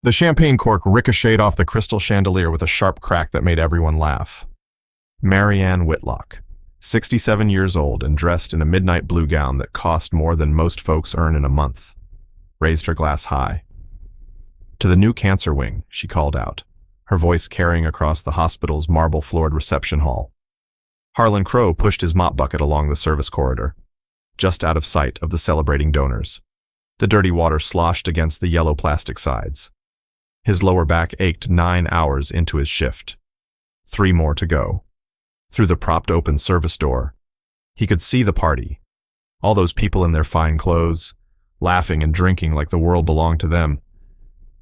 The champagne cork ricocheted off the crystal chandelier with a sharp crack that made everyone laugh. Marianne Whitlock, 67 years old and dressed in a midnight blue gown that cost more than most folks earn in a month, raised her glass high. To the new cancer wing, she called out, her voice carrying across the hospital's marble-floored reception hall. Harlan Crow pushed his mop bucket along the service corridor, just out of sight of the celebrating donors. The dirty water sloshed against the yellow plastic sides. His lower back ached 9 hours into his shift. 3 more to go. Through the propped-open service door, he could see the party. All those people in their fine clothes, laughing and drinking like the world belonged to them.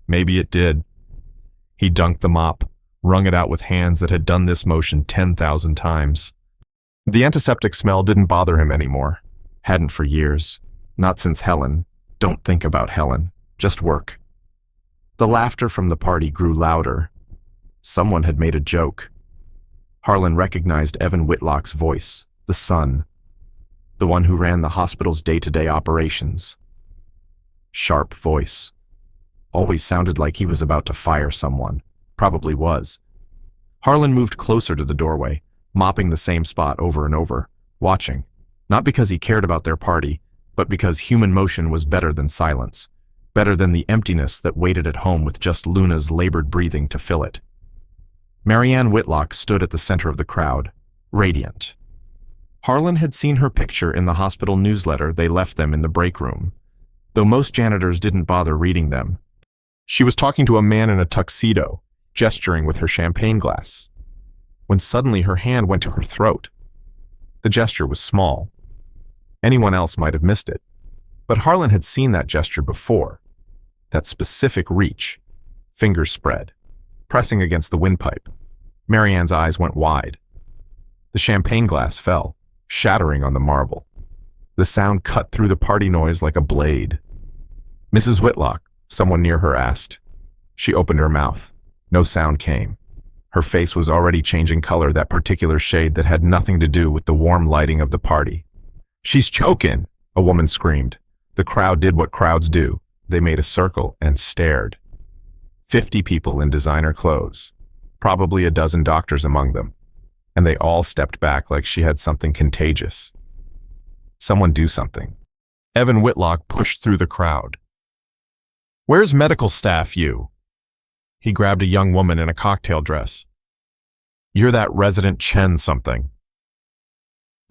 Maybe it did. He dunked the mop, wrung it out with hands that had done this motion 10,000 times. The antiseptic smell didn't bother him anymore. Hadn't for years. Not since Helen. Don't think about Helen. Just work. The laughter from the party grew louder. Someone had made a joke. Harlan recognized Evan Whitlock's voice, the son, the one who ran the hospital's day-to-day operations. Sharp voice. Always sounded like he was about to fire someone. Probably was. Harlan moved closer to the doorway, mopping the same spot over and over, watching, not because he cared about their party, but because human motion was better than silence. Better than the emptiness that waited at home with just Luna's labored breathing to fill it. Marianne Whitlock stood at the center of the crowd, radiant. Harlan had seen her picture in the hospital newsletter they left them in the break room, though most janitors didn't bother reading them. She was talking to a man in a tuxedo, gesturing with her champagne glass, when suddenly her hand went to her throat. The gesture was small. Anyone else might have missed it, but Harlan had seen that gesture before. That specific reach, fingers spread, pressing against the windpipe. Marianne's eyes went wide. The champagne glass fell, shattering on the marble. The sound cut through the party noise like a blade. "Mrs. Whitlock," someone near her asked. She opened her mouth. No sound came. Her face was already changing color, that particular shade that had nothing to do with the warm lighting of the party. "She's choking," a woman screamed. The crowd did what crowds do. They made a circle and stared. 50 people in designer clothes, probably a dozen doctors among them, and they all stepped back like she had something contagious. Someone do something. Evan Whitlock pushed through the crowd. "Where's medical staff, you?" He grabbed a young woman in a cocktail dress. "You're that resident Chen something."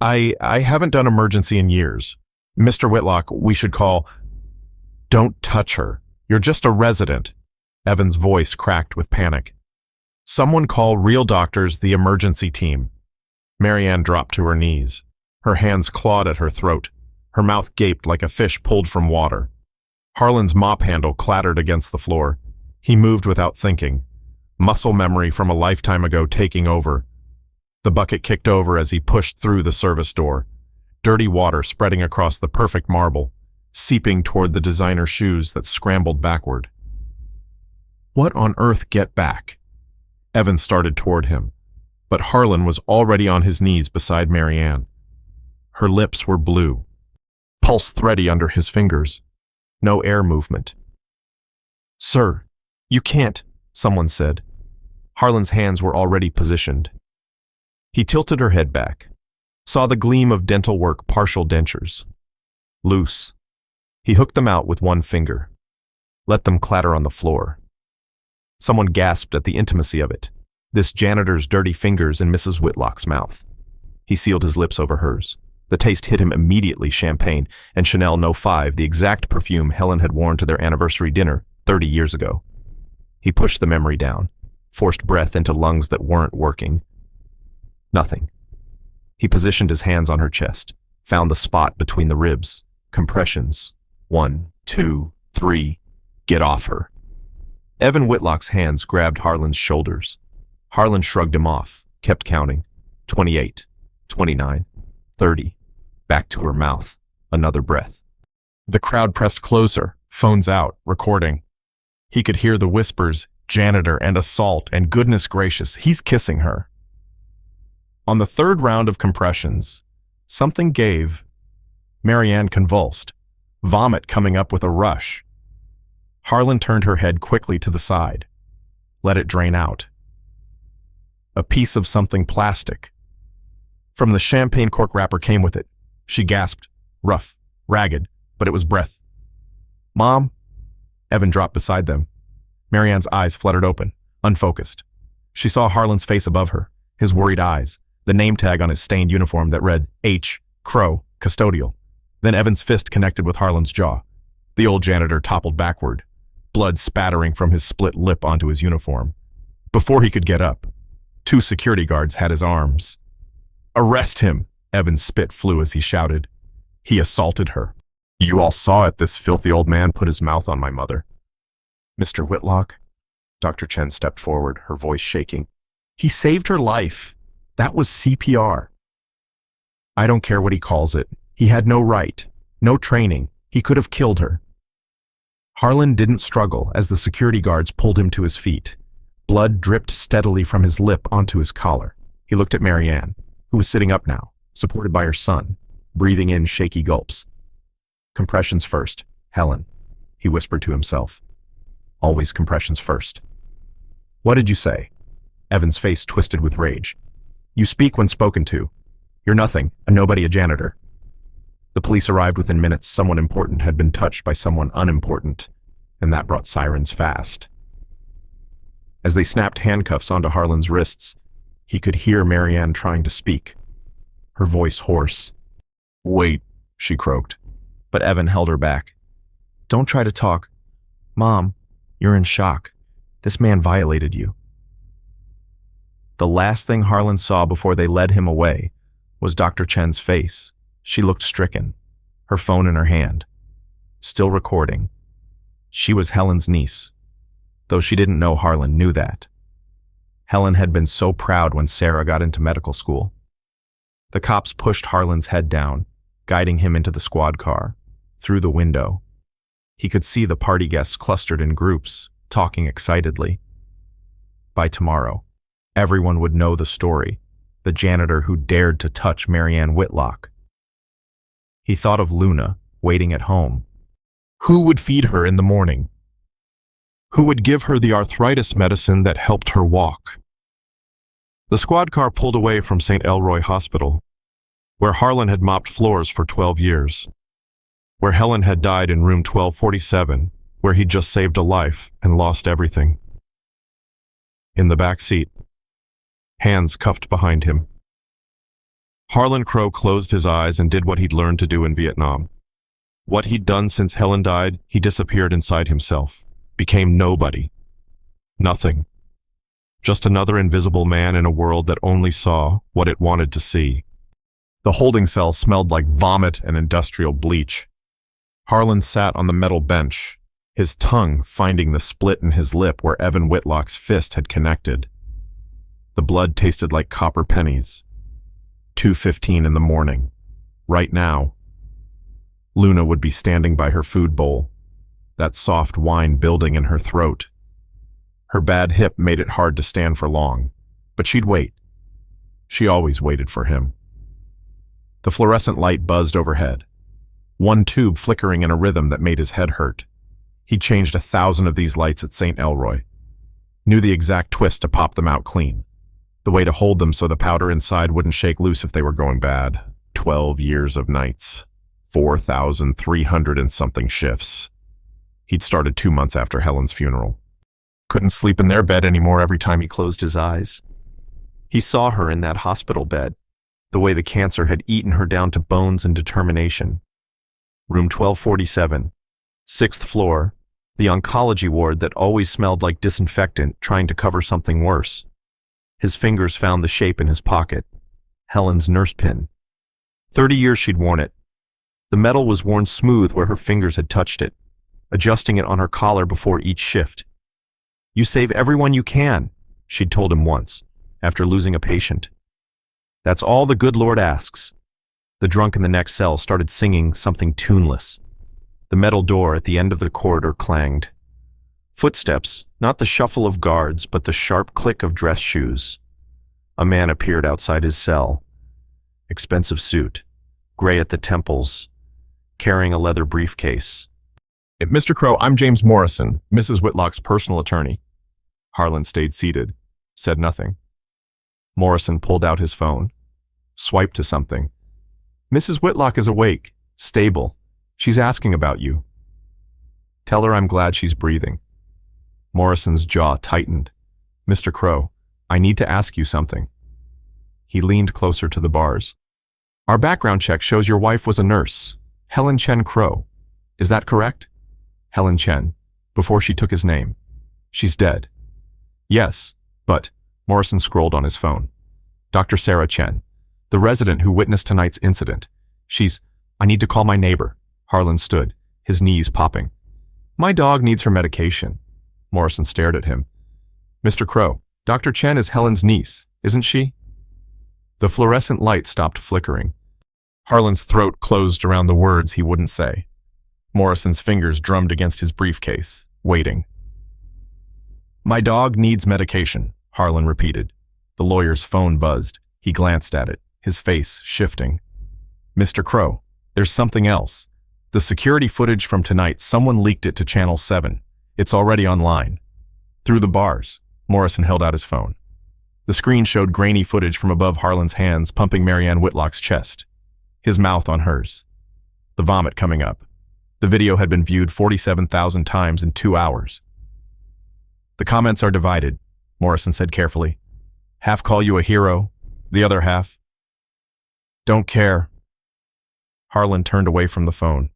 I haven't done emergency in years. Mr. Whitlock, we should call..." "Don't touch her. You're just a resident." Evan's voice cracked with panic. "Someone call real doctors, the emergency team." Marianne dropped to her knees. Her hands clawed at her throat. Her mouth gaped like a fish pulled from water. Harlan's mop handle clattered against the floor. He moved without thinking, muscle memory from a lifetime ago taking over. The bucket kicked over as he pushed through the service door. Dirty water spreading across the perfect marble, seeping toward the designer shoes that scrambled backward. What on earth, get back? Evan started toward him, but Harlan was already on his knees beside Marianne. Her lips were blue, pulse thready under his fingers. No air movement. "Sir, you can't," someone said. Harlan's hands were already positioned. He tilted her head back, saw the gleam of dental work partial dentures. Loose. He hooked them out with one finger, let them clatter on the floor. Someone gasped at the intimacy of it, this janitor's dirty fingers in Mrs. Whitlock's mouth. He sealed his lips over hers. The taste hit him immediately, champagne and Chanel No. 5, the exact perfume Helen had worn to their anniversary dinner 30 years ago. He pushed the memory down, forced breath into lungs that weren't working. Nothing. He positioned his hands on her chest, found the spot between the ribs. Compressions. 1, 2, 3. Get off her. Evan Whitlock's hands grabbed Harlan's shoulders. Harlan shrugged him off, kept counting. 28, 29, 30. Back to her mouth. Another breath. The crowd pressed closer, phones out, recording. He could hear the whispers, janitor and assault, and goodness gracious, he's kissing her. On the third round of compressions, something gave. Marianne convulsed, vomit coming up with a rush. Harlan turned her head quickly to the side. Let it drain out. A piece of something plastic. From the champagne cork wrapper came with it. She gasped, rough, ragged, but it was breath. Mom? Evan dropped beside them. Marianne's eyes fluttered open, unfocused. She saw Harlan's face above her, his worried eyes, the name tag on his stained uniform that read H, Crow, Custodial. Then Evan's fist connected with Harlan's jaw. The old janitor toppled backward, blood spattering from his split lip onto his uniform. Before he could get up, 2 security guards had his arms. Arrest him! Evan's spit flew as he shouted. He assaulted her. You all saw it, this filthy old man put his mouth on my mother. Mr. Whitlock? Dr. Chen stepped forward, her voice shaking. He saved her life. That was CPR. I don't care what he calls it. He had no right, no training. He could have killed her. Harlan didn't struggle as the security guards pulled him to his feet. Blood dripped steadily from his lip onto his collar. He looked at Marianne, who was sitting up now, supported by her son, breathing in shaky gulps. Compressions first, Helen, he whispered to himself. Always compressions first. What did you say? Evan's face twisted with rage. You speak when spoken to. You're nothing, a nobody, a janitor. The police arrived within minutes. Someone important had been touched by someone unimportant, and that brought sirens fast. As they snapped handcuffs onto Harlan's wrists, he could hear Marianne trying to speak, her voice hoarse. Wait, she croaked, but Evan held her back. Don't try to talk. Mom, you're in shock. This man violated you. The last thing Harlan saw before they led him away was Dr. Chen's face. She looked stricken, her phone in her hand, still recording. She was Helen's niece, though she didn't know Harlan knew that. Helen had been so proud when Sarah got into medical school. The cops pushed Harlan's head down, guiding him into the squad car, through the window. He could see the party guests clustered in groups, talking excitedly. By tomorrow, everyone would know the story, the janitor who dared to touch Marianne Whitlock. He thought of Luna, waiting at home. Who would feed her in the morning? Who would give her the arthritis medicine that helped her walk? The squad car pulled away from St. Elroy Hospital, where Harlan had mopped floors for 12 years, where Helen had died in room 1247, where he'd just saved a life and lost everything. In the back seat, hands cuffed behind him, Harlan Crow closed his eyes and did what he'd learned to do in Vietnam. What he'd done since Helen died, he disappeared inside himself, became nobody. Nothing. Just another invisible man in a world that only saw what it wanted to see. The holding cell smelled like vomit and industrial bleach. Harlan sat on the metal bench, his tongue finding the split in his lip where Evan Whitlock's fist had connected. The blood tasted like copper pennies. 2:15 in the morning. Right now. Luna would be standing by her food bowl, that soft wine building in her throat. Her bad hip made it hard to stand for long, but she'd wait. She always waited for him. The fluorescent light buzzed overhead, one tube flickering in a rhythm that made his head hurt. He'd changed 1,000 of these lights at St. Elroy. Knew the exact twist to pop them out clean. The way to hold them so the powder inside wouldn't shake loose if they were going bad. 12 years of nights. 4,300 and something shifts. He'd started 2 months after Helen's funeral. Couldn't sleep in their bed anymore every time he closed his eyes. He saw her in that hospital bed, the way the cancer had eaten her down to bones and determination. Room 1247, 6th floor, the oncology ward that always smelled like disinfectant trying to cover something worse. His fingers found the shape in his pocket. Helen's nurse pin. 30 years she'd worn it. The metal was worn smooth where her fingers had touched it, adjusting it on her collar before each shift. You save everyone you can, she'd told him once, after losing a patient. That's all the good Lord asks. The drunk in the next cell started singing something tuneless. The metal door at the end of the corridor clanged. Footsteps, not the shuffle of guards, but the sharp click of dress shoes. A man appeared outside his cell. Expensive suit, gray at the temples, carrying a leather briefcase. Mr. Crow, I'm James Morrison, Mrs. Whitlock's personal attorney. Harlan stayed seated, said nothing. Morrison pulled out his phone, swiped to something. Mrs. Whitlock is awake, stable. She's asking about you. Tell her I'm glad she's breathing. Morrison's jaw tightened. Mr. Crow, I need to ask you something. He leaned closer to the bars. Our background check shows your wife was a nurse, Helen Chen Crow. Is that correct? Helen Chen, before she took his name. She's dead. Yes, but, Morrison scrolled on his phone. Dr. Sarah Chen, the resident who witnessed tonight's incident. I need to call my neighbor. Harlan stood, his knees popping. My dog needs her medication. Morrison stared at him. Mr. Crow, Dr. Chen is Helen's niece, isn't she? The fluorescent light stopped flickering. Harlan's throat closed around the words he wouldn't say. Morrison's fingers drummed against his briefcase, waiting. My dog needs medication, Harlan repeated. The lawyer's phone buzzed. He glanced at it, his face shifting. Mr. Crow, there's something else. The security footage from tonight, someone leaked it to Channel 7. It's already online. Through the bars, Morrison held out his phone. The screen showed grainy footage from above Harlan's hands pumping Marianne Whitlock's chest, his mouth on hers. The vomit coming up. The video had been viewed 47,000 times in 2 hours. The comments are divided, Morrison said carefully. Half call you a hero, the other half. Don't care. Harlan turned away from the phone.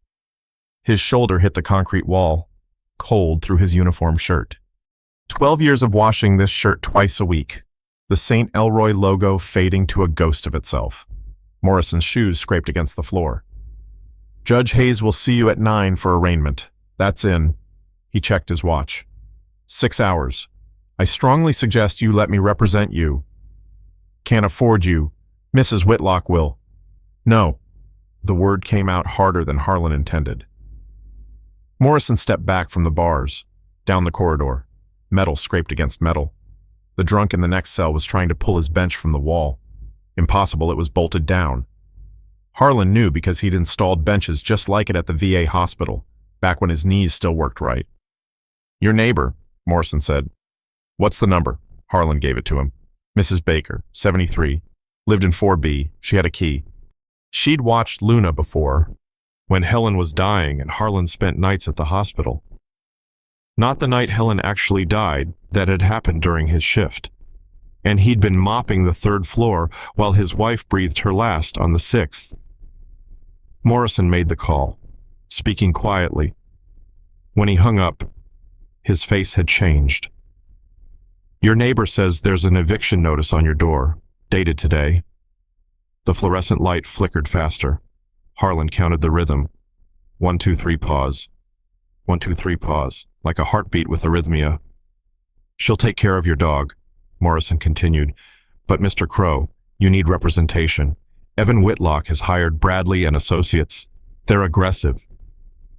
His shoulder hit the concrete wall, cold through his uniform shirt. 12 years of washing this shirt twice a week. The St. Elroy logo fading to a ghost of itself. Morrison's shoes scraped against the floor. Judge Hayes will see you at 9 for arraignment. That's in. He checked his watch. 6 hours. I strongly suggest you let me represent you. Can't afford you. Mrs. Whitlock will. No. The word came out harder than Harlan intended. Morrison stepped back from the bars, down the corridor. Metal scraped against metal. The drunk in the next cell was trying to pull his bench from the wall. Impossible, it was bolted down. Harlan knew because he'd installed benches just like it at the VA hospital, back when his knees still worked right. Your neighbor, Morrison said. What's the number? Harlan gave it to him. Mrs. Baker, 73, lived in 4B, she had a key. She'd watched Luna before, when Helen was dying and Harlan spent nights at the hospital. Not the night Helen actually died, that had happened during his shift. And he'd been mopping the 3rd floor while his wife breathed her last on the 6th. Morrison made the call, speaking quietly. When he hung up, his face had changed. Your neighbor says there's an eviction notice on your door, dated today. The fluorescent light flickered faster. Harlan counted the rhythm. 1, 2, 3, pause. 1, 2, 3, pause, like a heartbeat with arrhythmia. She'll take care of your dog, Morrison continued. But Mr. Crow, you need representation. Evan Whitlock has hired Bradley and Associates. They're aggressive.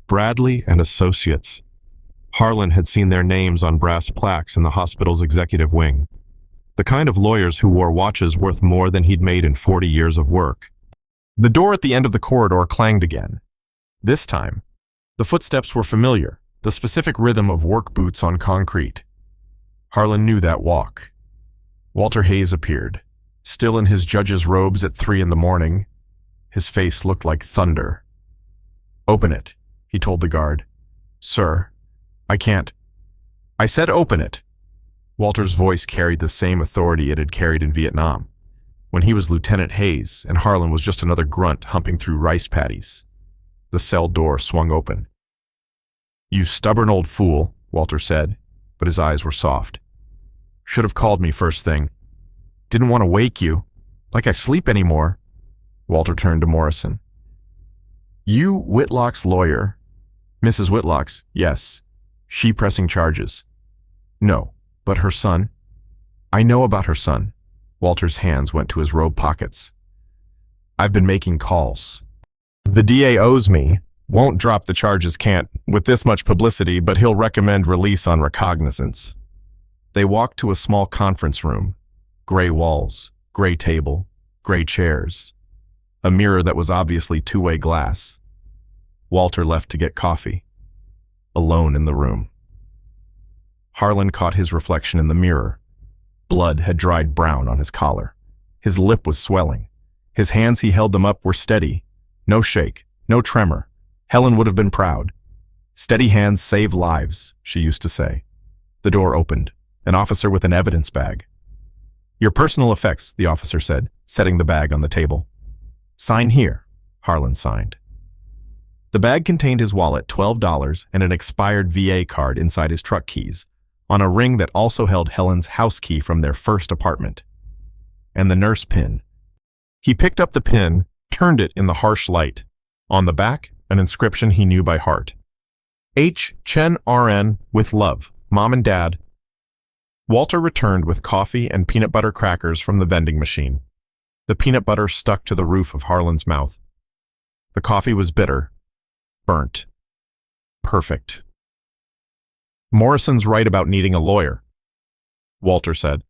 Bradley and Associates. Harlan had seen their names on brass plaques in the hospital's executive wing. The kind of lawyers who wore watches worth more than he'd made in 40 years of work. The door at the end of the corridor clanged again. This time, the footsteps were familiar, the specific rhythm of work boots on concrete. Harlan knew that walk. Walter Hayes appeared, still in his judge's robes at 3 in the morning. His face looked like thunder. Open it, he told the guard. Sir, I can't. I said open it. Walter's voice carried the same authority it had carried in Vietnam, when he was Lieutenant Hayes and Harlan was just another grunt humping through rice paddies. The cell door swung open. You stubborn old fool, Walter said, but his eyes were soft. Should have called me first thing. Didn't want to wake you, like I sleep anymore. Walter turned to Morrison. You Whitlock's lawyer. Mrs. Whitlock's, yes. She pressing charges. No, but her son. I know about her son. Walter's hands went to his robe pockets. I've been making calls. The DA owes me. Won't drop the charges, can't, with this much publicity, but he'll recommend release on recognizance. They walked to a small conference room. Gray walls, gray table, gray chairs. A mirror that was obviously two-way glass. Walter left to get coffee. alone in the room. Harlan caught his reflection in the mirror. Blood had dried brown on his collar. His lip was swelling. His hands, he held them up, were steady. No shake, no tremor. Helen would have been proud. "Steady hands save lives," she used to say. The door opened. An officer with an evidence bag. "Your personal effects," the officer said, setting the bag on the table. "Sign here." Harlan signed. The bag contained his wallet, $12, and an expired VA card inside his truck keys, on a ring that also held Helen's house key from their first apartment. And the nurse pin. He picked up the pin, turned it in the harsh light. On the back, an inscription he knew by heart. H. Chen RN, with love, Mom and Dad. Walter returned with coffee and peanut butter crackers from the vending machine. The peanut butter stuck to the roof of Harlan's mouth. The coffee was bitter, burnt, perfect. "Morrison's right about needing a lawyer," Walter said.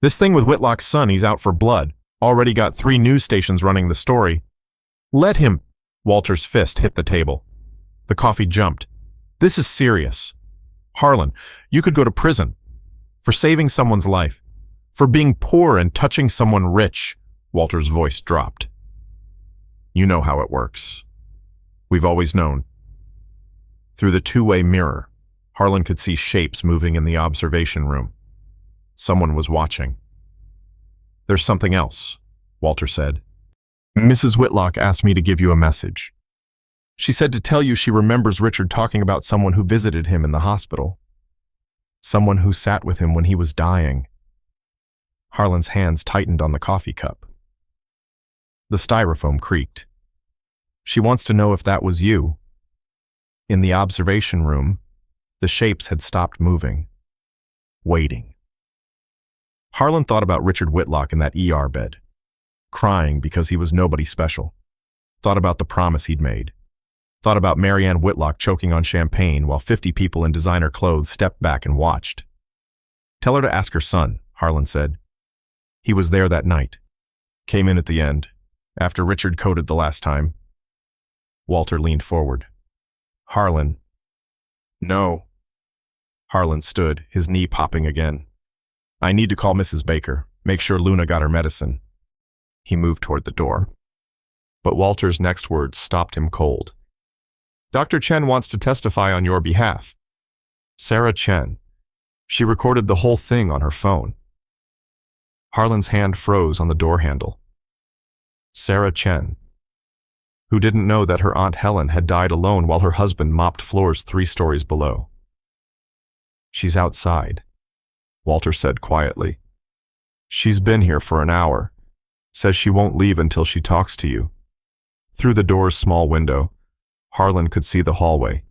"This thing with Whitlock's son, he's out for blood. Already got 3 news stations running the story. Let him." Walter's fist hit the table. The coffee jumped. "This is serious. Harlan, you could go to prison. For saving someone's life. For being poor and touching someone rich." Walter's voice dropped. "You know how it works. We've always known." Through the two-way mirror, Harlan could see shapes moving in the observation room. Someone was watching. "There's something else," Walter said. "Mrs. Whitlock asked me to give you a message. She said to tell you she remembers Richard talking about someone who visited him in the hospital. Someone who sat with him when he was dying." Harlan's hands tightened on the coffee cup. The styrofoam creaked. "She wants to know if that was you." In the observation room, the shapes had stopped moving, waiting. Harlan thought about Richard Whitlock in that ER bed, crying because he was nobody special. Thought about the promise he'd made. Thought about Marianne Whitlock choking on champagne while 50 people in designer clothes stepped back and watched. "Tell her to ask her son," Harlan said. "He was there that night. Came in at the end, after Richard coded the last time." Walter leaned forward. "Harlan." "No." Harlan stood, his knee popping again. "I need to call Mrs. Baker, make sure Luna got her medicine." He moved toward the door. But Walter's next words stopped him cold. "Dr. Chen wants to testify on your behalf." Sarah Chen. She recorded the whole thing on her phone. Harlan's hand froze on the door handle. Sarah Chen, who didn't know that her Aunt Helen had died alone while her husband mopped floors 3 stories below. "She's outside," Walter said quietly. "She's been here for an hour. Says she won't leave until she talks to you." Through the door's small window, Harlan could see the hallway.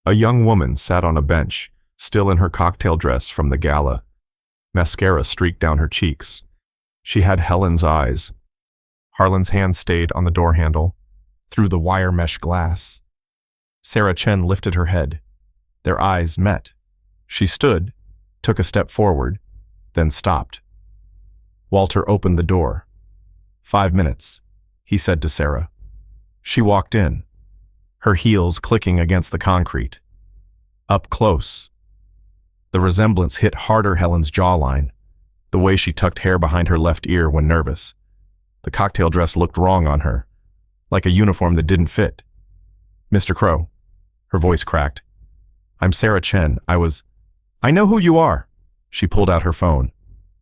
A young woman sat on a bench, still in her cocktail dress from the gala. Mascara streaked down her cheeks. She had Helen's eyes. Harlan's hand stayed on the door handle, through the wire mesh glass. Sarah Chen lifted her head. Their eyes met. She stood, took a step forward, then stopped. Walter opened the door. 5 minutes, he said to Sarah. She walked in, her heels clicking against the concrete. Up close. The resemblance hit harder Helen's jawline, the way she tucked hair behind her left ear when nervous. The cocktail dress looked wrong on her, like a uniform that didn't fit. "Mr. Crow," her voice cracked. "I'm Sarah Chen. I know who you are." She pulled out her phone,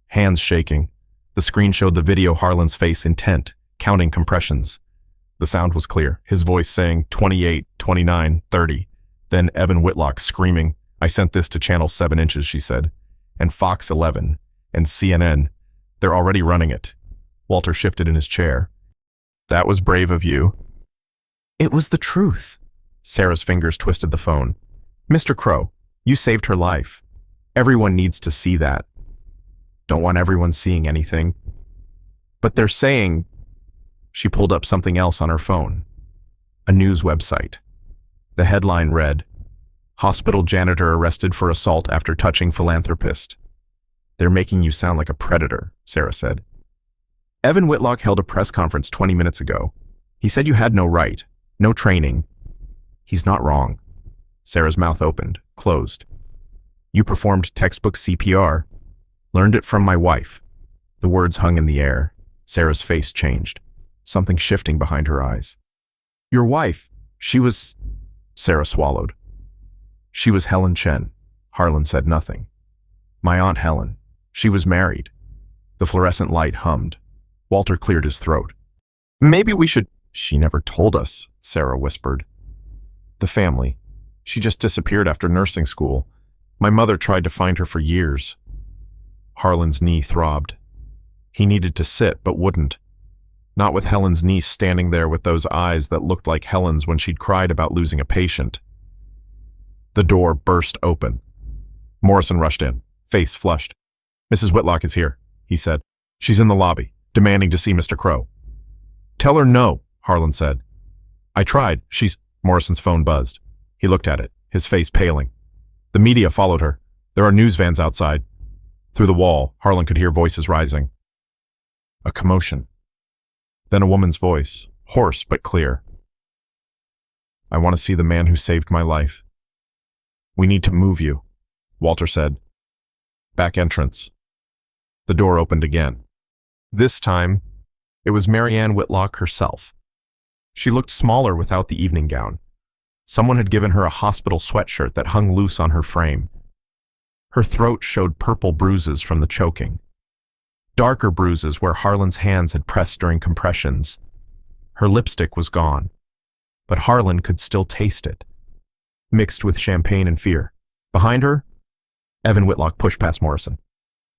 hands shaking. The screen showed the video Harlan's face intent, counting compressions. The sound was clear, his voice saying 28, 29, 30. Then Evan Whitlock screaming, "I sent this to Channel 7 Inches," she said. "And Fox 11, and CNN. They're already running it." Walter shifted in his chair. "That was brave of you." "It was the truth." Sarah's fingers twisted the phone. "Mr. Crow, you saved her life. Everyone needs to see that. Don't want everyone seeing anything. But they're saying..." She pulled up something else on her phone. A news website. The headline read, "Hospital janitor arrested for assault after touching philanthropist." "They're making you sound like a predator," Sarah said. "Evan Whitlock held a press conference 20 minutes ago. He said you had no right, no training." "He's not wrong." Sarah's mouth opened, closed. You performed textbook CPR. Learned it from my wife. The words hung in the air. Sarah's face changed, something shifting behind her eyes. Your wife, she was... Sarah swallowed. She was Helen Chen. Harlan said nothing. My Aunt Helen. She was married. The fluorescent light hummed. Walter cleared his throat. Maybe we should... She never told us, Sarah whispered. The family. She just disappeared after nursing school. My mother tried to find her for years. Harlan's knee throbbed. He needed to sit, but wouldn't. Not with Helen's niece standing there with those eyes that looked like Helen's when she'd cried about losing a patient. The door burst open. Morrison rushed in, face flushed. Mrs. Whitlock is here, he said. She's in the lobby, demanding to see Mr. Crow. Tell her no, Harlan said. I tried. Morrison's phone buzzed. He looked at it, his face paling. The media followed her. There are news vans outside. Through the wall, Harlan could hear voices rising. A commotion. Then a woman's voice, hoarse but clear. I want to see the man who saved my life. We need to move you, Walter said. Back entrance. The door opened again. This time, it was Marianne Whitlock herself. She looked smaller without the evening gown. Someone had given her a hospital sweatshirt that hung loose on her frame. Her throat showed purple bruises from the choking. Darker bruises where Harlan's hands had pressed during compressions. Her lipstick was gone, but Harlan could still taste it, mixed with champagne and fear. Behind her, Evan Whitlock pushed past Morrison.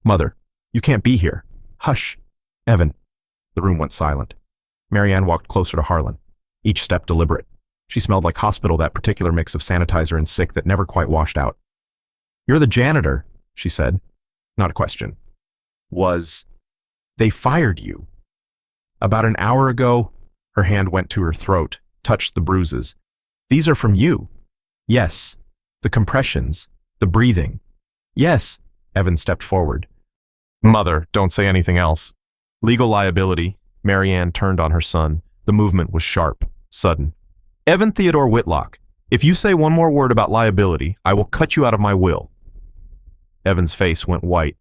Mother, you can't be here. Hush. Evan. The room went silent. Marianne walked closer to Harlan, each step deliberate. She smelled like hospital, that particular mix of sanitizer and sick that never quite washed out. You're the janitor, she said. Not a question. They fired you. About an hour ago, her hand went to her throat, touched the bruises. These are from you. Yes. The compressions, the breathing. Yes. Evan stepped forward. Mother, don't say anything else. Legal liability. Marianne turned on her son. The movement was sharp, sudden. Evan Theodore Whitlock, if you say one more word about liability, I will cut you out of my will. Evan's face went white,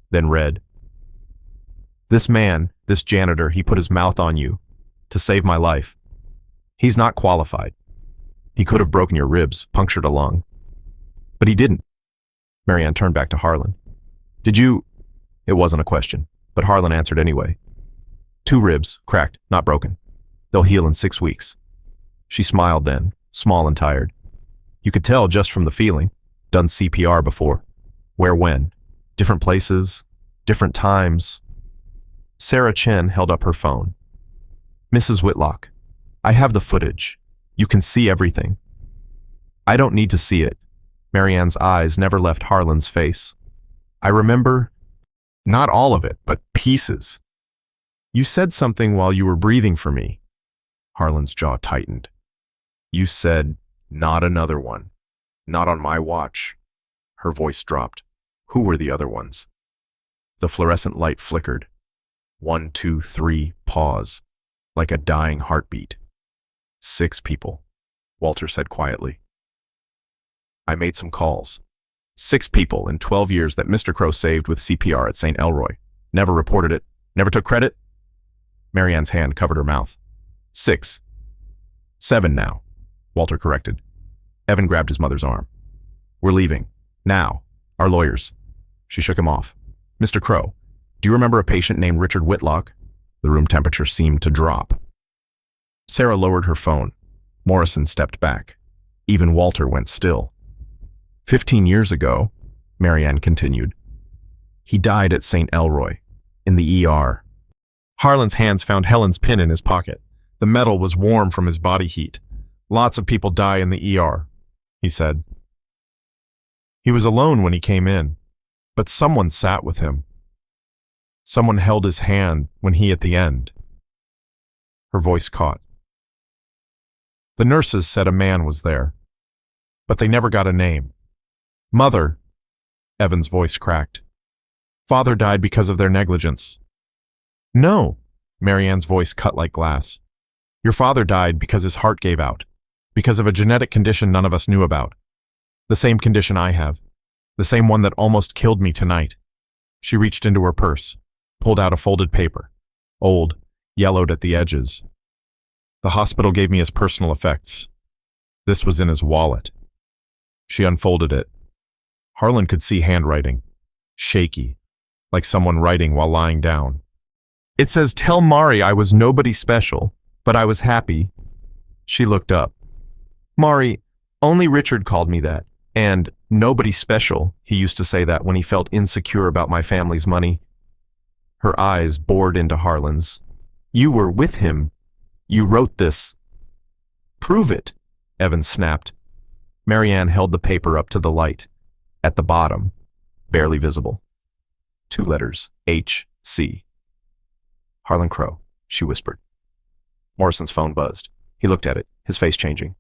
then red. This man, this janitor, he put his mouth on you to save my life. He's not qualified. He could have broken your ribs, punctured a lung. But he didn't. Marianne turned back to Harlan. Did you... It wasn't a question, but Harlan answered anyway. 2 ribs, cracked, not broken. They'll heal in 6 weeks. She smiled then, small and tired. You could tell just from the feeling. Done CPR before. Where when? Different places, different times. Sarah Chen held up her phone. Mrs. Whitlock, I have the footage. You can see everything. I don't need to see it. Marianne's eyes never left Harlan's face. I remember, not all of it, but pieces. You said something while you were breathing for me. Harlan's jaw tightened. You said, not another one. Not on my watch. Her voice dropped. Who were the other ones? The fluorescent light flickered. 1, 2, 3, pause. Like a dying heartbeat. 6 people, Walter said quietly. I made some calls. 6 people in 12 years that Mr. Crow saved with CPR at St. Elroy. Never reported it. Never took credit. Marianne's hand covered her mouth. 6. 7 now, Walter corrected. Evan grabbed his mother's arm. We're leaving. Now. Our lawyers. She shook him off. Mr. Crow, do you remember a patient named Richard Whitlock? The room temperature seemed to drop. Sarah lowered her phone. Morrison stepped back. Even Walter went still. 15 years ago, Marianne continued, he died at St. Elroy, in the ER. Harlan's hands found Helen's pin in his pocket. The metal was warm from his body heat. Lots of people die in the ER, he said. He was alone when he came in, but someone sat with him. Someone held his hand when he at the end. Her voice caught. The nurses said a man was there, but they never got a name. Mother, Evan's voice cracked. Father died because of their negligence. No, Marianne's voice cut like glass. Your father died because his heart gave out, because of a genetic condition none of us knew about. The same condition I have. The same one that almost killed me tonight. She reached into her purse, pulled out a folded paper, old, yellowed at the edges. The hospital gave me his personal effects. This was in his wallet. She unfolded it. Harlan could see handwriting, shaky, like someone writing while lying down. It says, "Tell Mari I was nobody special, but I was happy." She looked up. "Mari, only Richard called me that. And nobody special, he used to say that when he felt insecure about my family's money." Her eyes bored into Harlan's. "You were with him. You wrote this." "Prove it," Evans snapped. Marianne held the paper up to the light. At the bottom, barely visible, 2 letters, H.C. "Harlan Crow," she whispered. Morrison's phone buzzed. He looked at it, his face changing.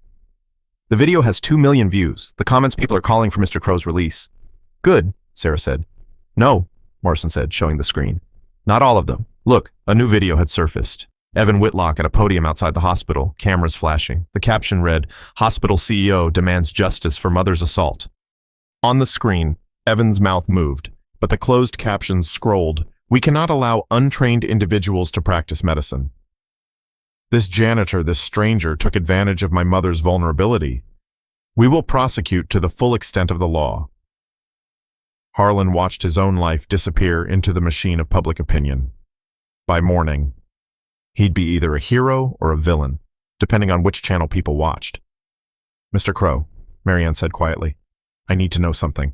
"The video has 2 million views. The comments people are calling for Mr. Crow's release." "Good," Sarah said. "No," Morrison said, showing the screen. "Not all of them. Look, a new video had surfaced. Evan Whitlock at a podium outside the hospital, cameras flashing. The caption read, 'Hospital CEO demands justice for mother's assault.'" On the screen, Evan's mouth moved, but the closed captions scrolled, "We cannot allow untrained individuals to practice medicine. This janitor, this stranger, took advantage of my mother's vulnerability. We will prosecute to the full extent of the law." Harlan watched his own life disappear into the machine of public opinion. By morning, he'd be either a hero or a villain, depending on which channel people watched. "Mr. Crow," Marianne said quietly, "I need to know something."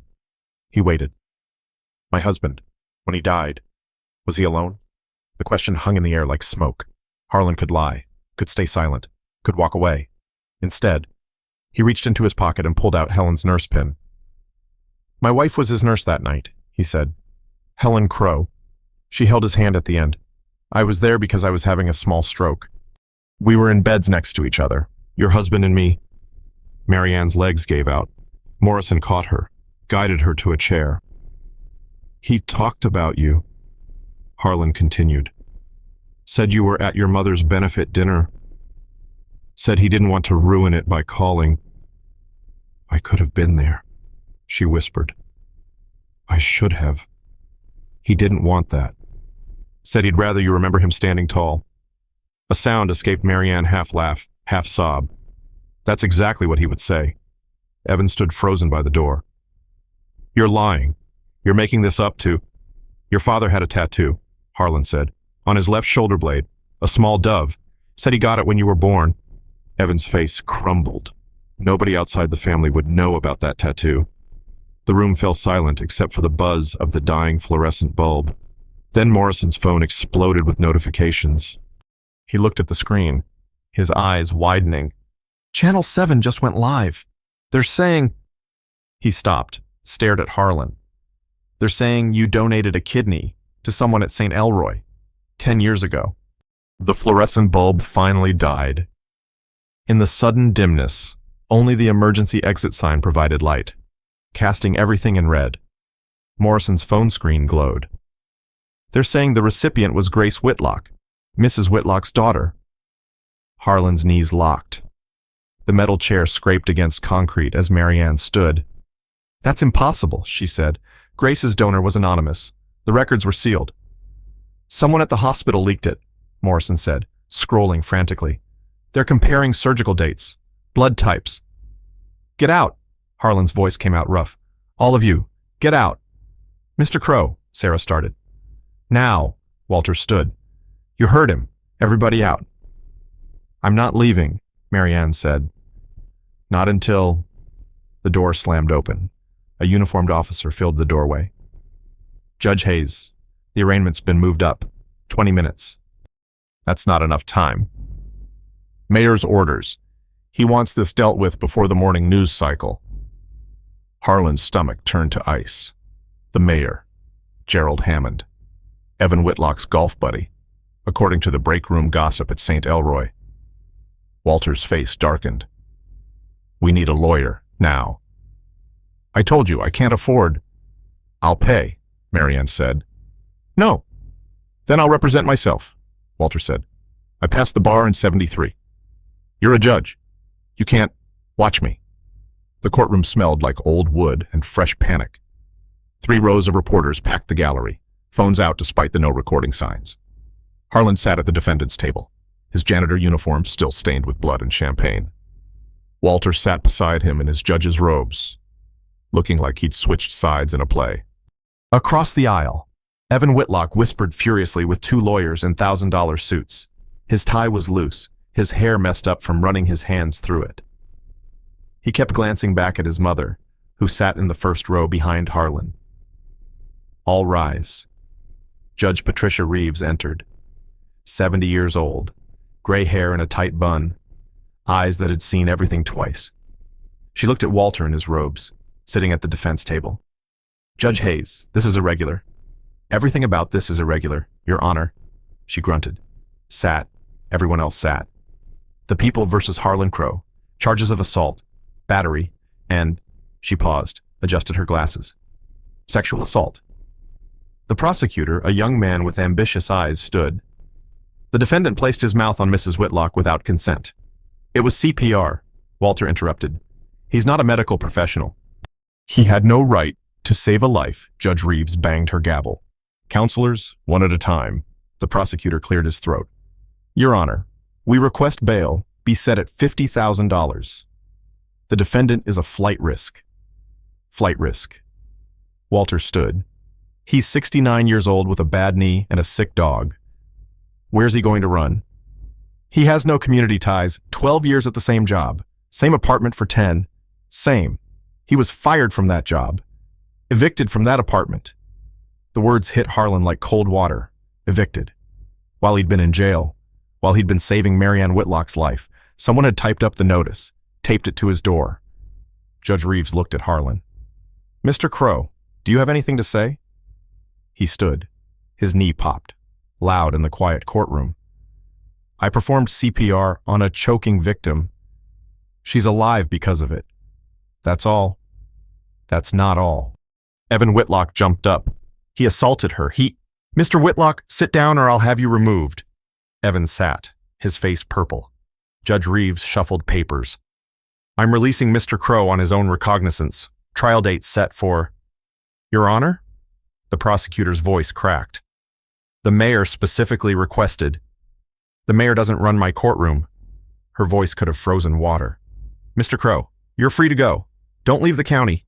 He waited. "My husband, when he died, was he alone?" The question hung in the air like smoke. Harlan could lie, could stay silent, could walk away. Instead, he reached into his pocket and pulled out Helen's nurse pin. "My wife was his nurse that night," he said. "Helen Crow." She held his hand at the end. "I was there because I was having a small stroke. We were in beds next to each other, your husband and me." Marianne's legs gave out. Morrison caught her, guided her to a chair. "He talked about you," Harlan continued. "Said you were at your mother's benefit dinner. Said he didn't want to ruin it by calling." "I could have been there," she whispered. "I should have. He didn't want that. Said he'd rather you remember him standing tall." A sound escaped Marianne, half laugh, half sob. "That's exactly what he would say." Evan stood frozen by the door. "You're lying. You're making this up to—" "Your father had a tattoo," Harlan said. "On his left shoulder blade, a small dove. Said he got it when you were born." Evan's face crumbled. Nobody outside the family would know about that tattoo. The room fell silent except for the buzz of the dying fluorescent bulb. Then Morrison's phone exploded with notifications. He looked at the screen, his eyes widening. "Channel 7 just went live. They're saying—" He stopped, stared at Harlan. "They're saying you donated a kidney to someone at St. Elroy 10 years ago." The fluorescent bulb finally died. In the sudden dimness, only the emergency exit sign provided light, casting everything in red. Morrison's phone screen glowed. "They're saying the recipient was Grace Whitlock, Mrs. Whitlock's daughter." Harlan's knees locked. The metal chair scraped against concrete as Marianne stood. "That's impossible," she said. "Grace's donor was anonymous. The records were sealed." "Someone at the hospital leaked it," Morrison said, scrolling frantically. "They're comparing surgical dates, blood types." "Get out!" Harlan's voice came out rough. "All of you, get out!" "Mr. Crow," Sarah started. "Now," Walter stood. "You heard him. Everybody out." "I'm not leaving," Marianne said. "Not until—" The door slammed open. A uniformed officer filled the doorway. "Judge Hayes, the arraignment's been moved up. 20 minutes. "That's not enough time." "Mayor's orders. He wants this dealt with before the morning news cycle." Harlan's stomach turned to ice. The mayor, Gerald Hammond, Evan Whitlock's golf buddy, according to the break room gossip at St. Elroy. Walter's face darkened. "We need a lawyer, now." "I told you, I can't afford—" "I'll pay," Marianne said. "No. Then I'll represent myself," Walter said. "I passed the bar in '73. You're a judge. You can't watch me." The courtroom smelled like old wood and fresh panic. 3 rows of reporters packed the gallery, phones out despite the no recording signs. Harlan sat at the defendant's table, his janitor uniform still stained with blood and champagne. Walter sat beside him in his judge's robes, looking like he'd switched sides in a play. Across the aisle, Evan Whitlock whispered furiously with 2 lawyers in $1,000 suits. His tie was loose, his hair messed up from running his hands through it. He kept glancing back at his mother, who sat in the first row behind Harlan. All rise. Judge Patricia Reeves entered. 70 years old, gray hair in a tight bun, eyes that had seen everything twice. She looked at Walter in his robes, sitting at the defense table. Judge Hayes, this is irregular. Everything about this is irregular, Your Honor. She grunted. Sat. Everyone else sat. The People versus Harlan Crow. Charges of assault, battery, and, she paused, adjusted her glasses, sexual assault. The prosecutor, a young man with ambitious eyes, stood. The defendant placed his mouth on Mrs. Whitlock without consent. It was CPR, Walter interrupted. He's not a medical professional. He had no right to save a life, Judge Reeves banged her gavel. Counselors, one at a time. The prosecutor cleared his throat. Your Honor, we request bail be set at $50,000. The defendant is a flight risk. Flight risk. Walter stood. He's 69 years old with a bad knee and a sick dog. Where's he going to run? He has no community ties, 12 years at the same job, same apartment for 10, same. He was fired from that job, evicted from that apartment. The words hit Harlan like cold water. Evicted. While he'd been in jail, while he'd been saving Marianne Whitlock's life, someone had typed up the notice, taped it to his door. Judge Reeves looked at Harlan. Mr. Crow, do you have anything to say? He stood. His knee popped, loud in the quiet courtroom. I performed CPR on a choking victim. She's alive because of it. That's all. That's not all. Evan Whitlock jumped up. He assaulted her. Mr. Whitlock, sit down or I'll have you removed. Evan sat, his face purple. Judge Reeves shuffled papers. I'm releasing Mr. Crow on his own recognizance. Trial date set for... Your Honor? The prosecutor's voice cracked. The mayor specifically requested. The mayor doesn't run my courtroom. Her voice could have frozen water. Mr. Crow, you're free to go. Don't leave the county.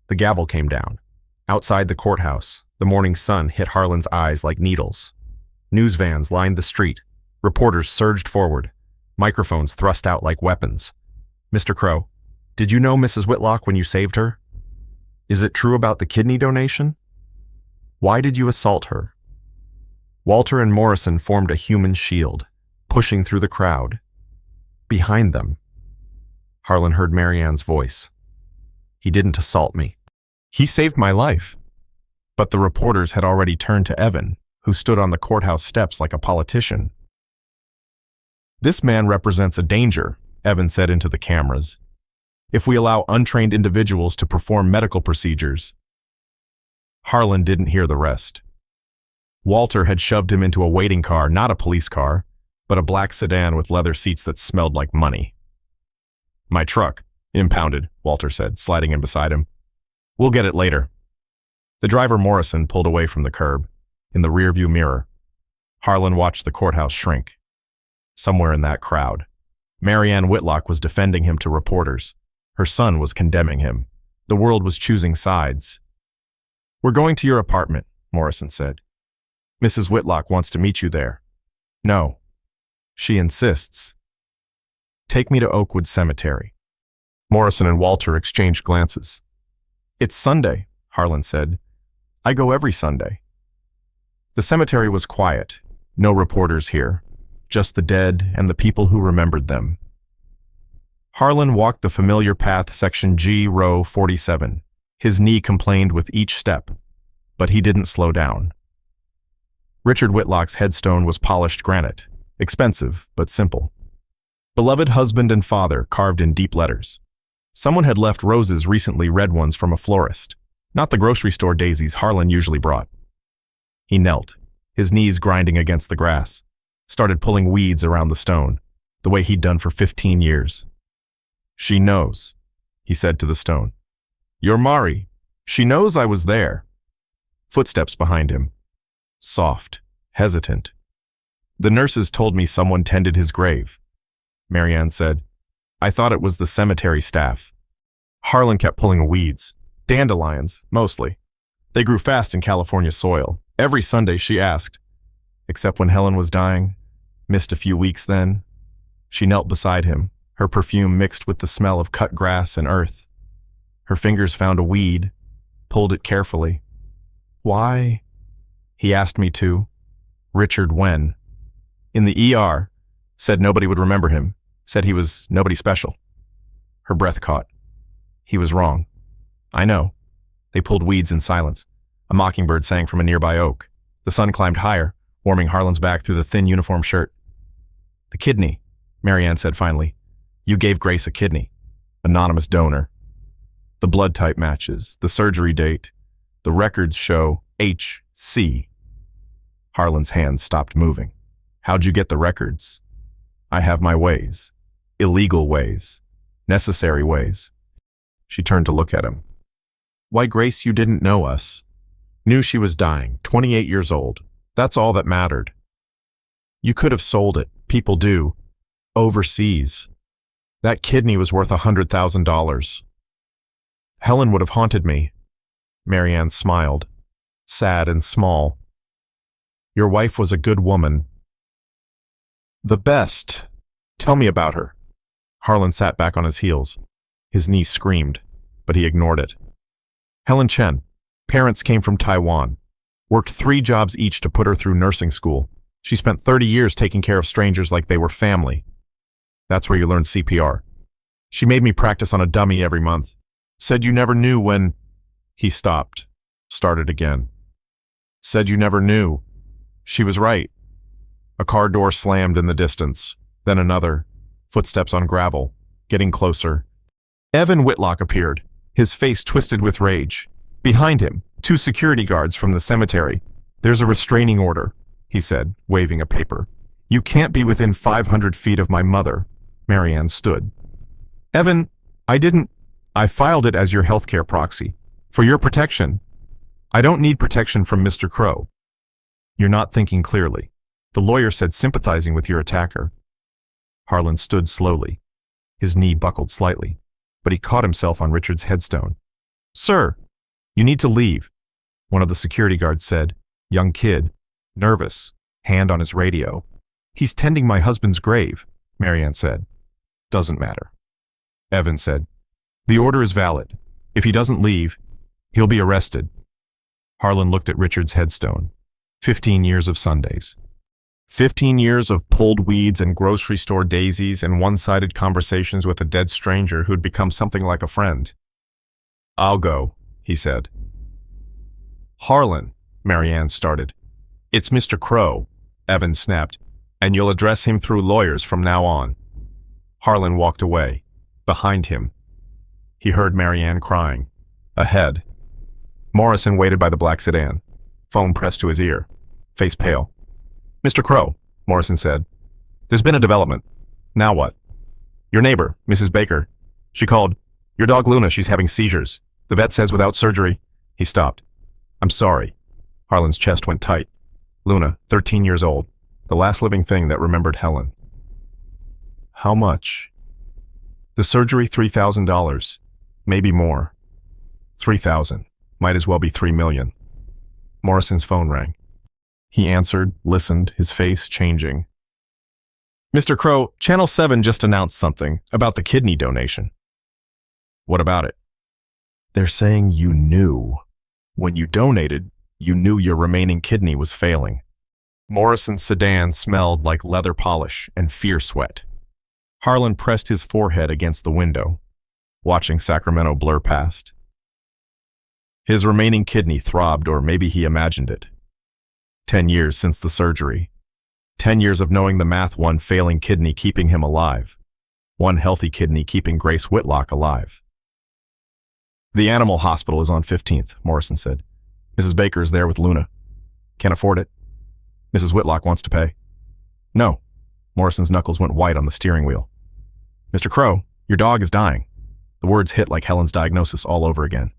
The gavel came down. Outside the courthouse, the morning sun hit Harlan's eyes like needles. News vans lined the street. Reporters surged forward. Microphones thrust out like weapons. Mr. Crow, did you know Mrs. Whitlock when you saved her? Is it true about the kidney donation? Why did you assault her? Walter and Morrison formed a human shield, pushing through the crowd. Behind them, Harlan heard Marianne's voice. He didn't assault me. He saved my life. But the reporters had already turned to Evan, who stood on the courthouse steps like a politician. This man represents a danger, Evan said into the cameras. If we allow untrained individuals to perform medical procedures. Harlan didn't hear the rest. Walter had shoved him into a waiting car, not a police car, but a black sedan with leather seats that smelled like money. My truck, impounded, Walter said, sliding in beside him. We'll get it later. The driver, Morrison, pulled away from the curb. In the rearview mirror, Harlan watched the courthouse shrink. Somewhere in that crowd, Marianne Whitlock was defending him to reporters. Her son was condemning him. The world was choosing sides. We're going to your apartment, Morrison said. Mrs. Whitlock wants to meet you there. No. She insists. Take me to Oakwood Cemetery. Morrison and Walter exchanged glances. It's Sunday, Harlan said. I go every Sunday. The cemetery was quiet. No reporters here. Just the dead and the people who remembered them. Harlan walked the familiar path, section G, row 47. His knee complained with each step, but he didn't slow down. Richard Whitlock's headstone was polished granite, expensive but simple. Beloved husband and father carved in deep letters. Someone had left roses recently, red ones from a florist, not the grocery store daisies Harlan usually brought. He knelt, his knees grinding against the grass, started pulling weeds around the stone, the way he'd done for 15 years. She knows. he said to the stone. You're Mari. She knows I was there. Footsteps behind him. Soft, hesitant. The nurses told me someone tended his grave, Marianne said. I thought it was the cemetery staff. Harlan kept pulling weeds. Dandelions, mostly. They grew fast in California soil. Every Sunday she asked. Except when Helen was dying. Missed a few weeks then. She knelt beside him, her perfume mixed with the smell of cut grass and earth. Her fingers found a weed, pulled it carefully. Why? He asked me to. Richard when? In the ER. Said nobody would remember him. Said he was nobody special. Her breath caught. He was wrong. I know. They pulled weeds in silence. A mockingbird sang from a nearby oak. The sun climbed higher, warming Harlan's back through the thin uniform shirt. The kidney, Marianne said finally. You gave Grace a kidney. Anonymous donor. The blood type matches, the surgery date. The records show HC. Harlan's hands stopped moving. How'd you get the records? I have my ways. Illegal ways. Necessary ways. She turned to look at him. Why, Grace, you didn't know us. Knew she was dying, 28 years old. That's all that mattered. You could have sold it. People do. Overseas. That kidney was worth $100,000. Helen would have haunted me. Marianne smiled, sad and small. Your wife was a good woman. The best. Tell me about her. Harlan sat back on his heels. His niece screamed, but he ignored it. Helen Chen. Parents came from Taiwan. Worked 3 jobs each to put her through nursing school. She spent 30 years taking care of strangers like they were family. That's where you learn CPR. She made me practice on a dummy every month. Said you never knew when... He stopped. Started again. Said you never knew. She was right. A car door slammed in the distance. Then another. Footsteps on gravel. Getting closer. Evan Whitlock appeared, his face twisted with rage. Behind him, 2 security guards from the cemetery. There's a restraining order, he said, waving a paper. You can't be within 500 feet of my mother. Marianne stood. Evan, I filed it as your healthcare proxy. For your protection. I don't need protection from Mr. Crow. You're not thinking clearly. The lawyer said sympathizing with your attacker. Harlan stood slowly. His knee buckled slightly, but he caught himself on Richard's headstone. Sir, you need to leave, one of the security guards said. Young kid, nervous, hand on his radio. He's tending my husband's grave, Marianne said. Doesn't matter. Evan said. The order is valid. If he doesn't leave, he'll be arrested. Harlan looked at Richard's headstone. 15 years of Sundays. 15 years of pulled weeds and grocery store daisies and one-sided conversations with a dead stranger who'd become something like a friend. I'll go, he said. Harlan, Marianne started. It's Mr. Crow, Evan snapped, and you'll address him through lawyers from now on. Harlan walked away. Behind him, he heard Marianne crying. Ahead. Morrison waited by the black sedan, phone pressed to his ear, face pale. Mr. Crow, Morrison said. There's been a development. Now what? Your neighbor, Mrs. Baker. She called. Your dog Luna, she's having seizures. The vet says without surgery. He stopped. I'm sorry. Harlan's chest went tight. Luna, 13 years old. The last living thing that remembered Helen. How much? The surgery, $3,000. Maybe more. 3,000. Might as well be 3 million. Morrison's phone rang. He answered, listened, his face changing. Mr. Crow, Channel 7 just announced something about the kidney donation. What about it? They're saying you knew. When you donated, you knew your remaining kidney was failing. Morrison's sedan smelled like leather polish and fear sweat. Harlan pressed his forehead against the window, watching Sacramento blur past. His remaining kidney throbbed, or maybe he imagined it. 10 years since the surgery. 10 years of knowing the math, one failing kidney keeping him alive. One healthy kidney keeping Grace Whitlock alive. The animal hospital is on 15th, Morrison said. Mrs. Baker is there with Luna. Can't afford it. Mrs. Whitlock wants to pay. No. Morrison's knuckles went white on the steering wheel. Mr. Crow, your dog is dying. The words hit like Helen's diagnosis all over again.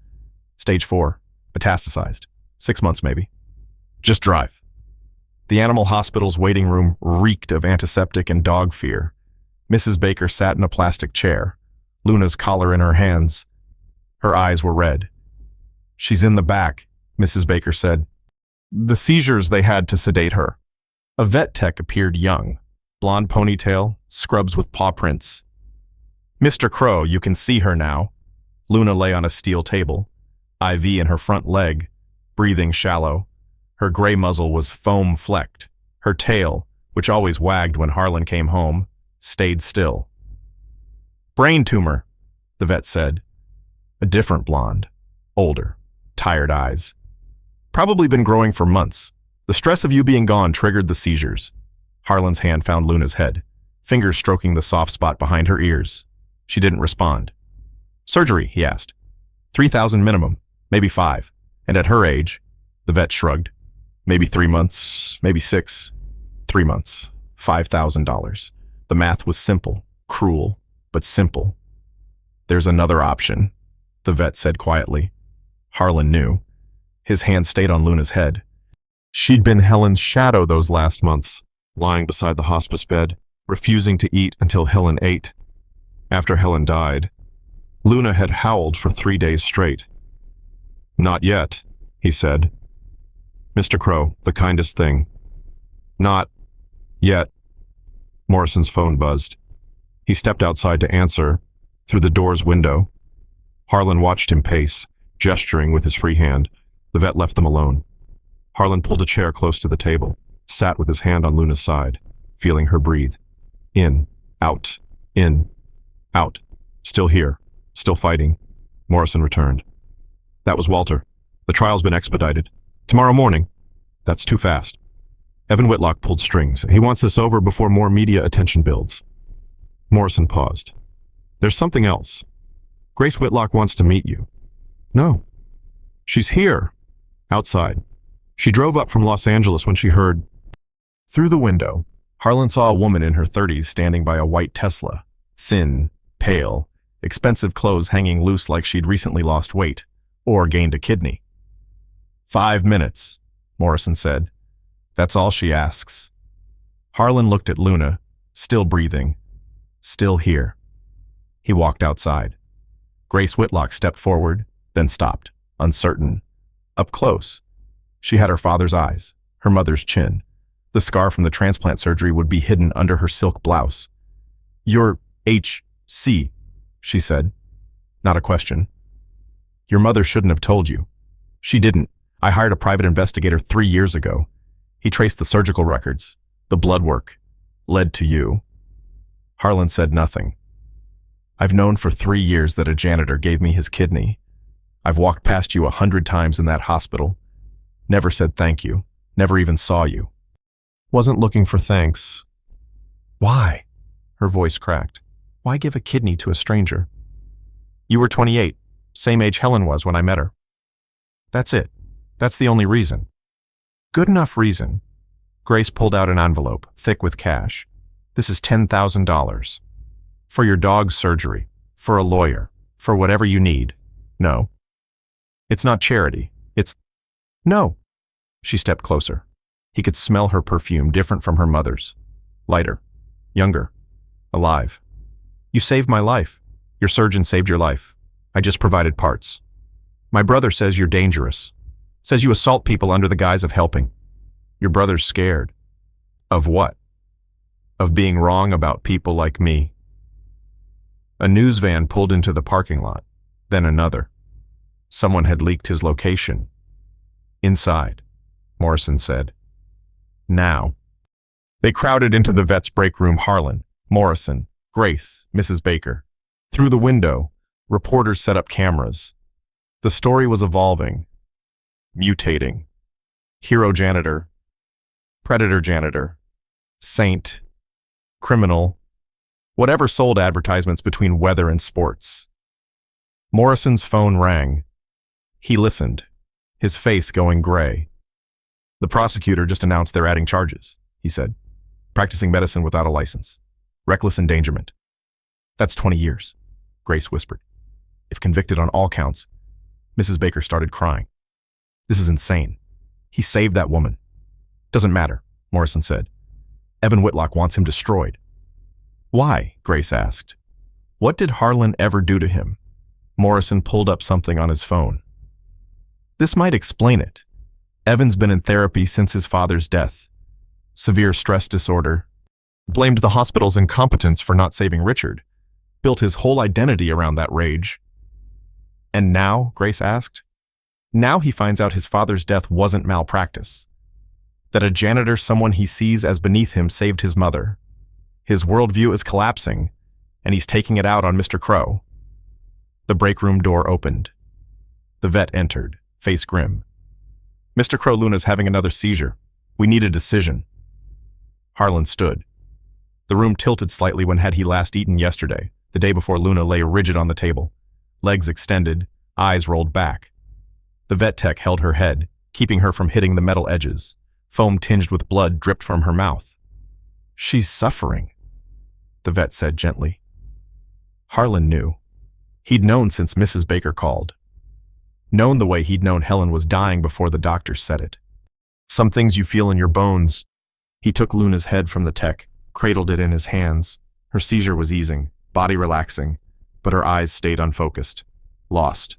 Stage 4, metastasized. 6 months maybe. Just drive. The animal hospital's waiting room reeked of antiseptic and dog fear. Mrs. Baker sat in a plastic chair, Luna's collar in her hands. Her eyes were red. "She's in the back," Mrs. Baker said. The seizures they had to sedate her. A vet tech appeared young, blonde ponytail, scrubs with paw prints. "Mr. Crow, you can see her now." Luna lay on a steel table, IV in her front leg, breathing shallow. Her gray muzzle was foam-flecked. Her tail, which always wagged when Harlan came home, stayed still. "Brain tumor," the vet said. A different blonde, older, tired eyes. "Probably been growing for months. The stress of you being gone triggered the seizures." Harlan's hand found Luna's head, fingers stroking the soft spot behind her ears. She didn't respond. "Surgery," he asked. 3,000 minimum, maybe 5. And at her age, the vet shrugged. Maybe 3 months, maybe 6. 3 months, $5,000. The math was simple, cruel, but simple. "There's another option," the vet said quietly. Harlan knew. His hand stayed on Luna's head. She'd been Helen's shadow those last months, lying beside the hospice bed, refusing to eat until Helen ate. After Helen died, Luna had howled for 3 days straight. "Not yet," he said. "Mr. Crow, the kindest thing. Not yet." Morrison's phone buzzed. He stepped outside to answer, through the door's window. Harlan watched him pace, gesturing with his free hand. The vet left them alone. Harlan pulled a chair close to the table, sat with his hand on Luna's side, feeling her breathe. In, out, still here, still fighting. Morrison returned. "That was Walter. The trial's been expedited. Tomorrow morning." "That's too fast." Evan Whitlock pulled strings. "He wants this over before more media attention builds." Morrison paused. "There's something else. Grace Whitlock wants to meet you." "No." "She's here." "Outside. She drove up from Los Angeles when she heard." Through the window, Harlan saw a woman in her 30s standing by a white Tesla, thin, pale, expensive clothes hanging loose like she'd recently lost weight, or gained a kidney. 5 minutes, Morrison said. "That's all she asks." Harlan looked at Luna, still breathing, still here. He walked outside. Grace Whitlock stepped forward, then stopped, uncertain. Up close, she had her father's eyes, her mother's chin. The scar from the transplant surgery would be hidden under her silk blouse. "You're H.C., she said. Not a question. "Your mother shouldn't have told you." "She didn't. I hired a private investigator 3 years ago. He traced the surgical records, the blood work, led to you." Harlan said nothing. "I've known for 3 years that a janitor gave me his kidney. I've walked past you 100 times in that hospital. Never said thank you, never even saw you. Wasn't looking for thanks." "Why?" Her voice cracked. "Why give a kidney to a stranger?" "You were 28, same age Helen was when I met her. That's it. That's the only reason." "Good enough reason." Grace pulled out an envelope, thick with cash. "This is $10,000. For your dog's surgery, for a lawyer, for whatever you need." "No. It's not charity. It's..." "No." She stepped closer. He could smell her perfume, different from her mother's. Lighter, younger, alive. "You saved my life. Your surgeon saved your life. I just provided parts. My brother says you're dangerous. Says you assault people under the guise of helping. Your brother's scared." "Of what?" "Of being wrong about people like me." A news van pulled into the parking lot, then another. Someone had leaked his location. "Inside," Morrison said. "Now." They crowded into the vet's break room. Harlan, Morrison, Grace, Mrs. Baker. Through the window, reporters set up cameras. The story was evolving, mutating. Hero janitor, predator janitor, saint, criminal, whatever sold advertisements between weather and sports. Morrison's phone rang. He listened, his face going gray. "The prosecutor just announced they're adding charges," he said. "Practicing medicine without a license. Reckless endangerment." "That's 20 years, Grace whispered. if convicted on all counts. Mrs. Baker started crying. This is insane. He saved that woman. Doesn't matter, Morrison said. Evan Whitlock wants him destroyed. Why? Grace asked. What did Harlan ever do to him? Morrison pulled up something on his phone. This might explain it. Evan's been in therapy since his father's death. Severe stress disorder. Blamed the hospital's incompetence for not saving Richard. Built his whole identity around that rage. And now, Grace asked? Now he finds out his father's death wasn't malpractice. That a janitor, someone he sees as beneath him, saved his mother. His worldview is collapsing, and he's taking it out on Mr. Crow. The break room door opened. The vet entered, face grim. Mr. Crow, Luna's having another seizure. We need a decision. Harlan stood. The room tilted slightly when had he last eaten yesterday, the day before Luna lay rigid on the table. Legs extended, eyes rolled back. The vet tech held her head, keeping her from hitting the metal edges. Foam tinged with blood dripped from her mouth. She's suffering, the vet said gently. Harlan knew. He'd known since Mrs. Baker called. Known the way he'd known Helen was dying before the doctor said it. Some things you feel in your bones. He took Luna's head from the tech, cradled it in his hands. Her seizure was easing, body relaxing, but her eyes stayed unfocused, lost.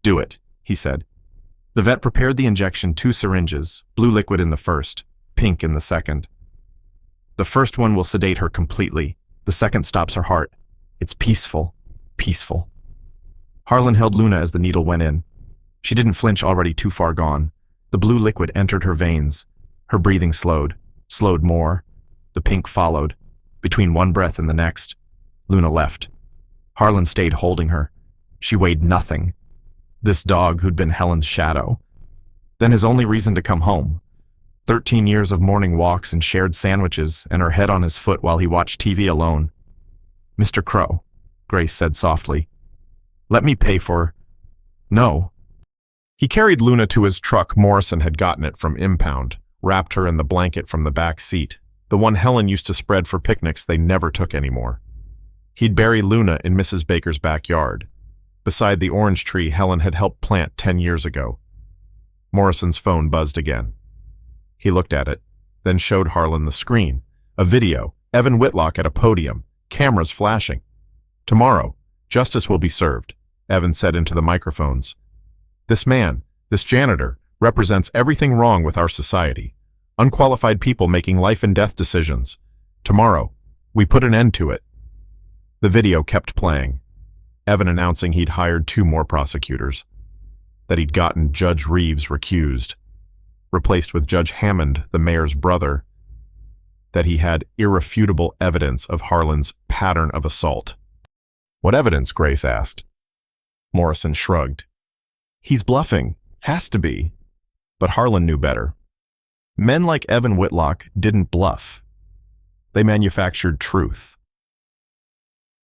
Do it, he said. The vet prepared the injection, 2 syringes, blue liquid in the first, pink in the second. The first one will sedate her completely. The second stops her heart. It's peaceful, peaceful. Harlan held Luna as the needle went in. She didn't flinch, already too far gone. The blue liquid entered her veins. Her breathing slowed more. The pink followed. Between one breath and the next, Luna left. Harlan stayed holding her. She weighed nothing. This dog who'd been Helen's shadow. Then his only reason to come home. 13 years of morning walks and shared sandwiches, and her head on his foot while he watched TV alone. Mr. Crow, Grace said softly. Let me pay for... No. He carried Luna to his truck. Morrison had gotten it from Impound, wrapped her in the blanket from the back seat, the one Helen used to spread for picnics they never took anymore. He'd bury Luna in Mrs. Baker's backyard, beside the orange tree Helen had helped plant 10 years ago. Morrison's phone buzzed again. He looked at it, then showed Harlan the screen. A video, Evan Whitlock at a podium, cameras flashing. Tomorrow, justice will be served, Evan said into the microphones. This man, this janitor, represents everything wrong with our society. Unqualified people making life and death decisions. Tomorrow, we put an end to it. The video kept playing. Evan announcing he'd hired 2 more prosecutors. That he'd gotten Judge Reeves recused. Replaced with Judge Hammond, the mayor's brother. That he had irrefutable evidence of Harlan's pattern of assault. What evidence? Grace asked. Morrison shrugged. He's bluffing. Has to be. But Harlan knew better. Men like Evan Whitlock didn't bluff. They manufactured truth.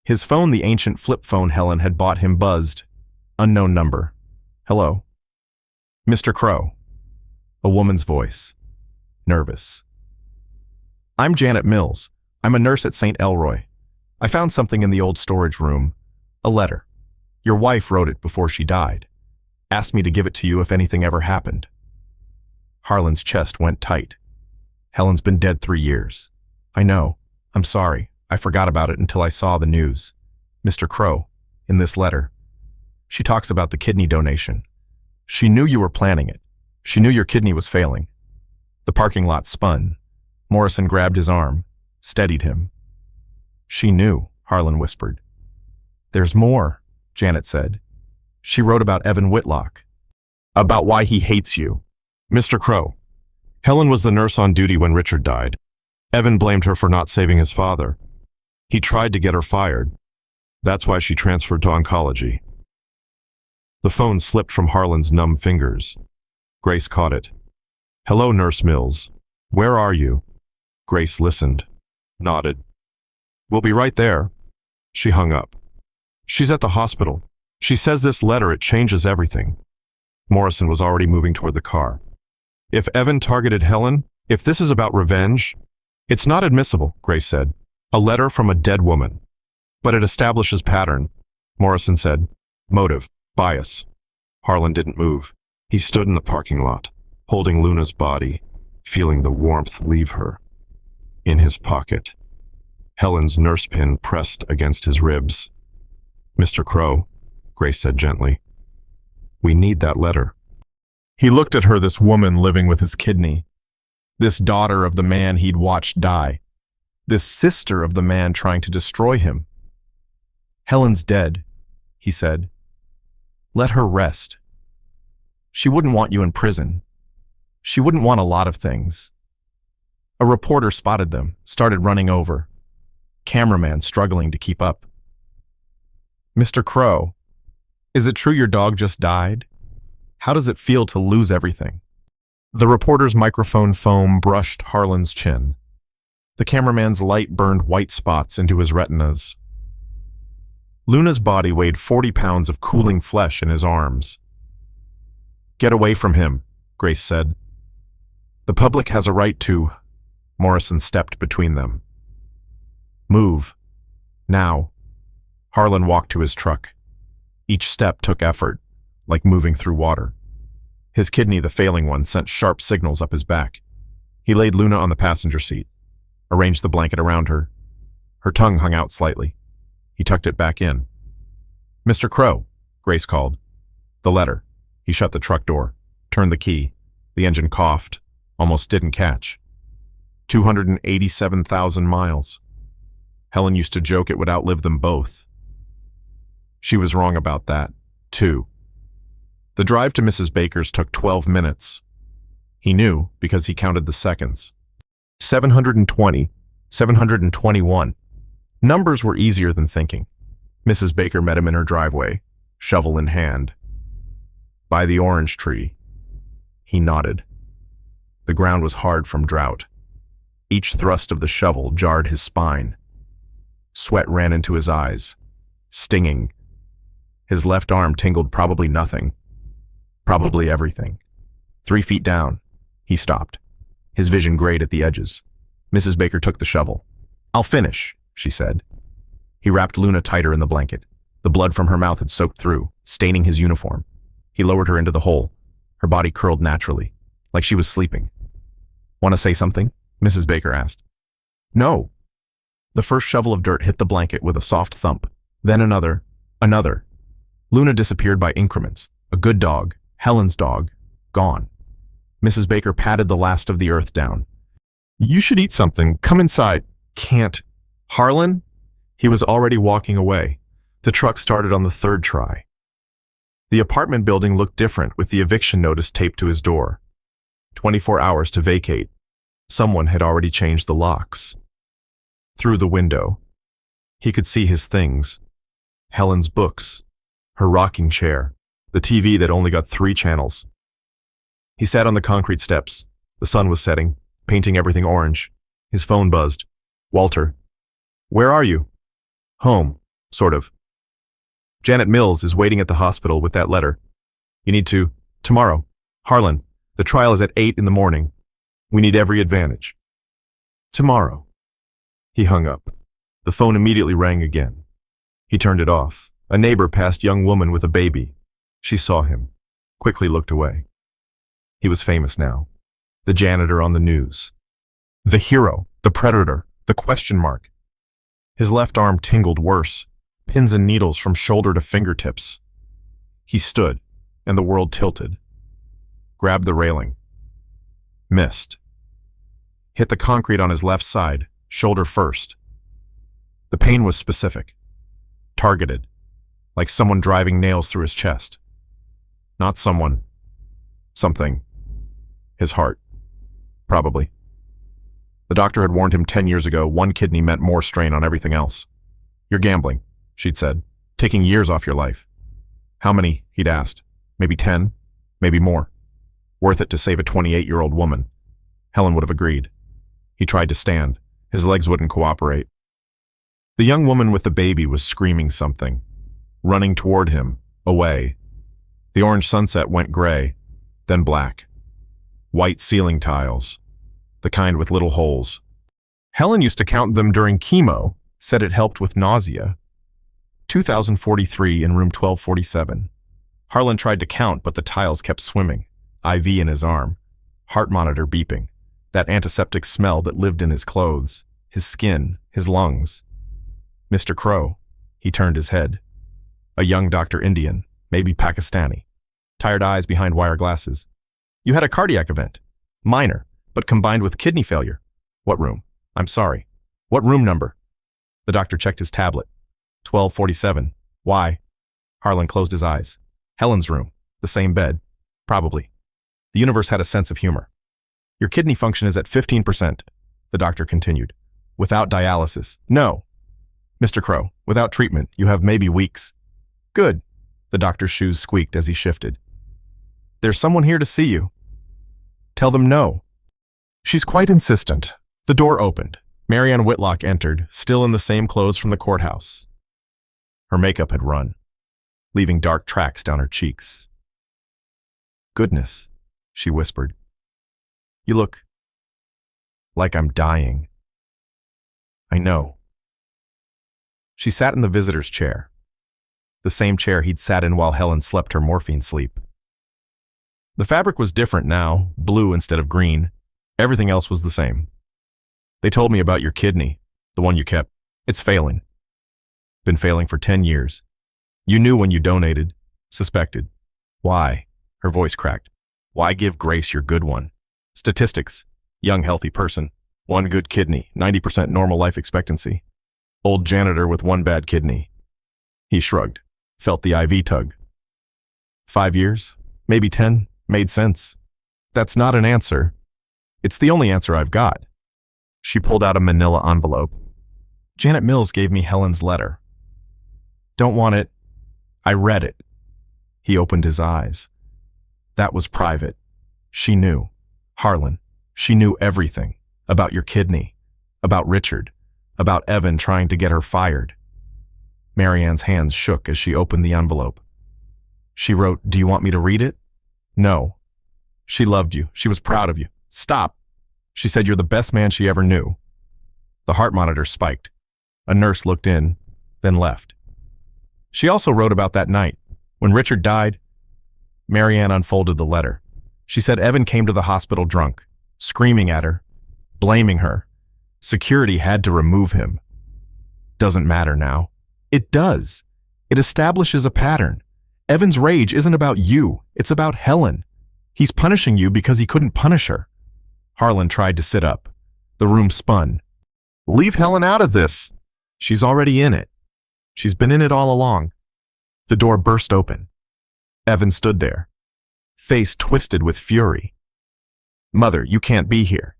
His phone, the ancient flip phone Helen had bought him, buzzed. Unknown number. Hello. Mr. Crow. A woman's voice. Nervous. I'm Janet Mills. I'm a nurse at St. Elroy. I found something in the old storage room. A letter. Your wife wrote it before she died. Asked me to give it to you if anything ever happened. Harlan's chest went tight. Helen's been dead 3 years. I know. I'm sorry. I forgot about it until I saw the news. Mr. Crow, in this letter, she talks about the kidney donation. She knew you were planning it. She knew your kidney was failing. The parking lot spun. Morrison grabbed his arm, steadied him. She knew, Harlan whispered. There's more, Janet said. She wrote about Evan Whitlock. About why he hates you. Mr. Crow, Helen was the nurse on duty when Richard died. Evan blamed her for not saving his father. He tried to get her fired. That's why she transferred to oncology. The phone slipped from Harlan's numb fingers. Grace caught it. Hello, Nurse Mills. Where are you? Grace listened, nodded. We'll be right there. She hung up. She's at the hospital. She says this letter, it changes everything. Morrison was already moving toward the car. If Evan targeted Helen, if this is about revenge, it's not admissible, Grace said. A letter from a dead woman. But it establishes pattern, Morrison said. Motive. Bias. Harlan didn't move. He stood in the parking lot, holding Luna's body, feeling the warmth leave her. In his pocket, Helen's nurse pin pressed against his ribs. "Mr. Crow," Grace said gently, "we need that letter." He looked at her, this woman living with his kidney, this daughter of the man he'd watched die, this sister of the man trying to destroy him. "Helen's dead," he said. "Let her rest. She wouldn't want you in prison. She wouldn't want a lot of things." A reporter spotted them, started running over. Cameraman struggling to keep up. "Mr. Crow, is it true your dog just died? How does it feel to lose everything?" The reporter's microphone foam brushed Harlan's chin. The cameraman's light burned white spots into his retinas. Luna's body weighed 40 pounds of cooling flesh in his arms. "Get away from him," Grace said. "The public has a right to—" Morrison stepped between them. "Move. Now." Harlan walked to his truck. Each step took effort, like moving through water. His kidney, the failing one, sent sharp signals up his back. He laid Luna on the passenger seat, arranged the blanket around her. Her tongue hung out slightly. He tucked it back in. "Mr. Crow," Grace called. "The letter." He shut the truck door, turned the key. The engine coughed, almost didn't catch. 287,000 miles. Helen used to joke it would outlive them both. She was wrong about that, too. The drive to Mrs. Baker's took 12 minutes. He knew because he counted the seconds. 720, 721. Numbers were easier than thinking. Mrs. Baker met him in her driveway, shovel in hand. By the orange tree. He nodded. The ground was hard from drought. Each thrust of the shovel jarred his spine. Sweat ran into his eyes, stinging. His left arm tingled probably nothing. Probably everything. 3 feet down, he stopped. His vision grayed at the edges. Mrs. Baker took the shovel. "I'll finish," she said. He wrapped Luna tighter in the blanket. The blood from her mouth had soaked through, staining his uniform. He lowered her into the hole. Her body curled naturally, like she was sleeping. "Want to say something?" Mrs. Baker asked. "No." The first shovel of dirt hit the blanket with a soft thump. Then another. Luna disappeared by increments. A good dog, Helen's dog, gone. Mrs. Baker patted the last of the earth down. "You should eat something. Come inside." "Can't." "Harlan?" He was already walking away. The truck started on the third try. The apartment building looked different with the eviction notice taped to his door. 24 hours to vacate. Someone had already changed the locks. Through the window, he could see his things. Helen's books, her rocking chair, the TV that only got 3 channels. He sat on the concrete steps. The sun was setting, painting everything orange. His phone buzzed. "Walter." "Where are you?" "Home, sort of." "Janet Mills is waiting at the hospital with that letter. You need to, tomorrow. Harlan, the trial is at 8 in the morning. We need every advantage." "Tomorrow." He hung up. The phone immediately rang again. He turned it off. A neighbor passed young woman with a baby. She saw him, quickly looked away. He was famous now. The janitor on the news. The hero, the predator, the question mark. His left arm tingled worse, pins and needles from shoulder to fingertips. He stood, and the world tilted. Grabbed the railing. Missed. Hit the concrete on his left side, shoulder first. The pain was specific. Targeted. Like someone driving nails through his chest. Not someone. Something. His heart. Probably. The doctor had warned him 10 years ago 1 kidney meant more strain on everything else. "You're gambling," she'd said, "taking years off your life." "How many?" he'd asked. "Maybe 10, maybe more. Worth it to save a 28-year-old woman." Helen would have agreed. He tried to stand. His legs wouldn't cooperate. The young woman with the baby was screaming something, running toward him, away. The orange sunset went gray, then black. White ceiling tiles, the kind with little holes. Helen used to count them during chemo, said it helped with nausea. 2043 in room 1247. Harlan tried to count, but the tiles kept swimming. IV in his arm. Heart monitor beeping. That antiseptic smell that lived in his clothes, his skin, his lungs. Mr. Crow. He turned his head. A young Dr. Indian, maybe Pakistani. Tired eyes behind wire glasses. You had a cardiac event. Minor, but combined with kidney failure. What room? I'm sorry. What room number? The doctor checked his tablet. 1247. Why? Harlan closed his eyes. Helen's room. The same bed. Probably. The universe had a sense of humor. Your kidney function is at 15%, the doctor continued. Without dialysis. No. Mr. Crow, without treatment, you have maybe weeks. Good. The doctor's shoes squeaked as he shifted. There's someone here to see you. Tell them no. She's quite insistent. The door opened. Marianne Whitlock entered, still in the same clothes from the courthouse. Her makeup had run, leaving dark tracks down her cheeks. Goodness, she whispered. You look like I'm dying. I know. She sat in the visitor's chair, the same chair he'd sat in while Helen slept her morphine sleep. The fabric was different now, blue instead of green. Everything else was the same. They told me about your kidney, the one you kept. It's failing. Been failing for 10 years. You knew when you donated, suspected. Why? Her voice cracked. Why give Grace your good one? Statistics. Young, healthy person. 1 good kidney, 90% normal life expectancy. Old janitor with 1 bad kidney. He shrugged, felt the IV tug. 5 years? Maybe 10? Made sense. That's not an answer. It's the only answer I've got. She pulled out a manila envelope. Janet Mills gave me Helen's letter. Don't want it. I read it. He opened his eyes. That was private. She knew. Harlan, she knew everything. About your kidney. About Richard. About Evan trying to get her fired. Marianne's hands shook as she opened the envelope. She wrote, "Do you want me to read it?" No. She loved you. She was proud of you. Stop. She said you're the best man she ever knew. The heart monitor spiked. A nurse looked in, then left. She also wrote about that night. When Richard died, Marianne unfolded the letter. She said Evan came to the hospital drunk, screaming at her, blaming her. Security had to remove him. Doesn't matter now. It does. It establishes a pattern. Evan's rage isn't about you. It's about Helen. He's punishing you because he couldn't punish her. Harlan tried to sit up. The room spun. Leave Helen out of this. She's already in it. She's been in it all along. The door burst open. Evan stood there, face twisted with fury. Mother, you can't be here.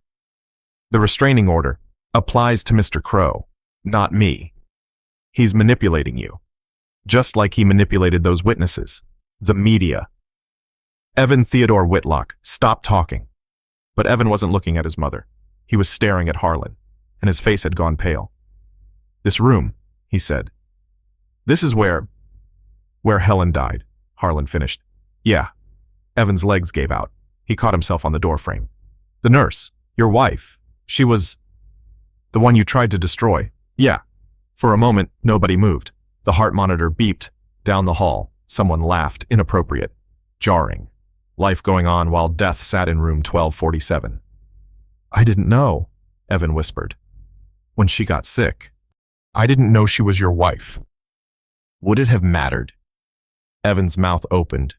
The restraining order applies to Mr. Crow, not me. He's manipulating you, just like he manipulated those witnesses, the media. Evan Theodore Whitlock, stop talking. But Evan wasn't looking at his mother. He was staring at Harlan, and his face had gone pale. This room, he said. This is where Helen died, Harlan finished. Yeah. Evan's legs gave out. He caught himself on the doorframe. The nurse, your wife, she was the one you tried to destroy. Yeah. For a moment, nobody moved. The heart monitor beeped. Down the hall, someone laughed, inappropriate, jarring. Life going on while death sat in room 1247. I didn't know, Evan whispered. When she got sick, I didn't know she was your wife. Would it have mattered? Evan's mouth opened,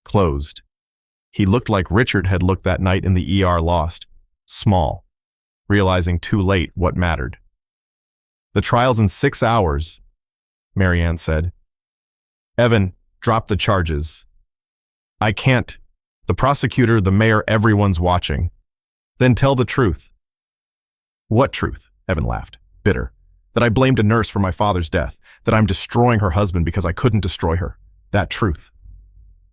closed. He looked like Richard had looked that night in the ER lost, small, realizing too late what mattered. The trial's in 6 hours, Marianne said. Evan, drop the charges. I can't. The prosecutor, the mayor, everyone's watching. Then tell the truth. What truth? Evan laughed, bitter. That I blamed a nurse for my father's death. That I'm destroying her husband because I couldn't destroy her. That truth.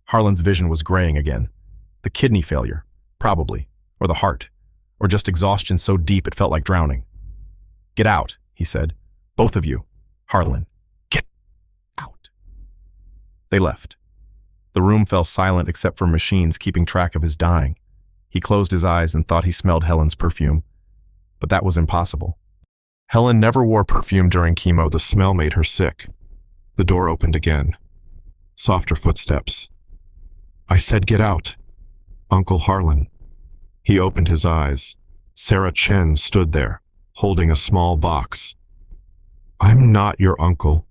Harlan's vision was graying again. The kidney failure, probably. Or the heart. Or just exhaustion so deep it felt like drowning. Get out, he said. Both of you. Harlan, get out. They left. The room fell silent except for machines keeping track of his dying. He closed his eyes and thought he smelled Helen's perfume. But that was impossible. Helen never wore perfume during chemo. The smell made her sick. The door opened again. Softer footsteps. I said get out. Uncle Harlan. He opened his eyes. Sarah Chen stood there, holding a small box. I'm not your uncle.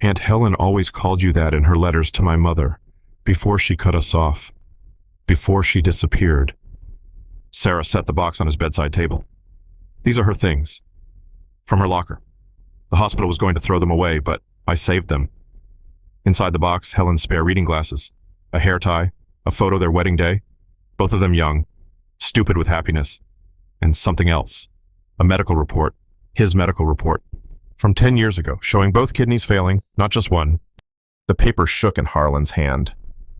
Aunt Helen always called you that in her letters to my mother, before she cut us off, before she disappeared. Sarah set the box on his bedside table. These are her things. From her locker. The hospital was going to throw them away, but I saved them. Inside the box, Helen's spare reading glasses, a hair tie, a photo their wedding day, both of them young, stupid with happiness, and something else, a medical report, his medical report, from 10 years ago, showing both kidneys failing, not just one. The paper shook in Harlan's hand.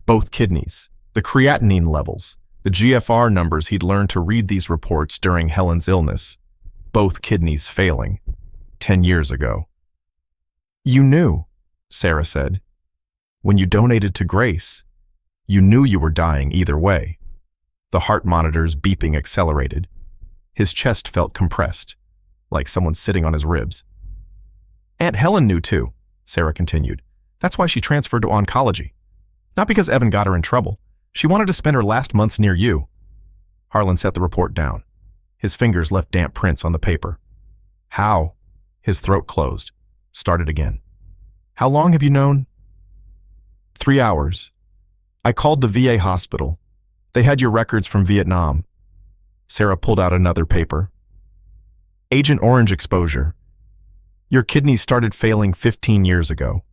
Both kidneys, the creatinine levels, the GFR numbers he'd learned to read these reports during Helen's illness. Both kidneys failing, 10 years ago. You knew, Sarah said. When you donated to Grace, you knew you were dying either way. The heart monitor's beeping accelerated. His chest felt compressed, like someone sitting on his ribs. Aunt Helen knew too, Sarah continued. That's why she transferred to oncology. Not because Evan got her in trouble. She wanted to spend her last months near you. Harlan set the report down. His fingers left damp prints on the paper. How? His throat closed. Started again. How long have you known? 3 hours. I called the VA hospital. They had your records from Vietnam. Sarah pulled out another paper. Agent Orange exposure. Your kidneys started failing 15 years ago.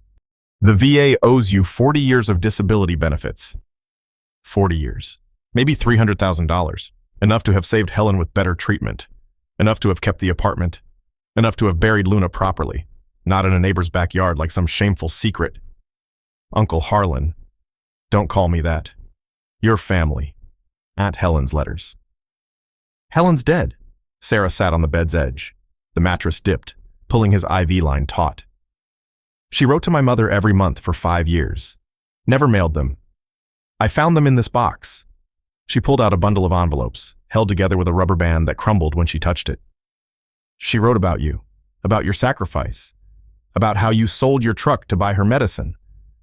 The VA owes you 40 years of disability benefits. 40 years. Maybe $300,000. Enough to have saved Helen with better treatment. Enough to have kept the apartment. Enough to have buried Luna properly. Not in a neighbor's backyard like some shameful secret. Uncle Harlan. Don't call me that. Your family. Aunt Helen's letters. Helen's dead. Sarah sat on the bed's edge. The mattress dipped, pulling his IV line taut. She wrote to my mother every month for 5 years. Never mailed them. I found them in this box. She pulled out a bundle of envelopes, held together with a rubber band that crumbled when she touched it. She wrote about you, about your sacrifice, about how you sold your truck to buy her medicine,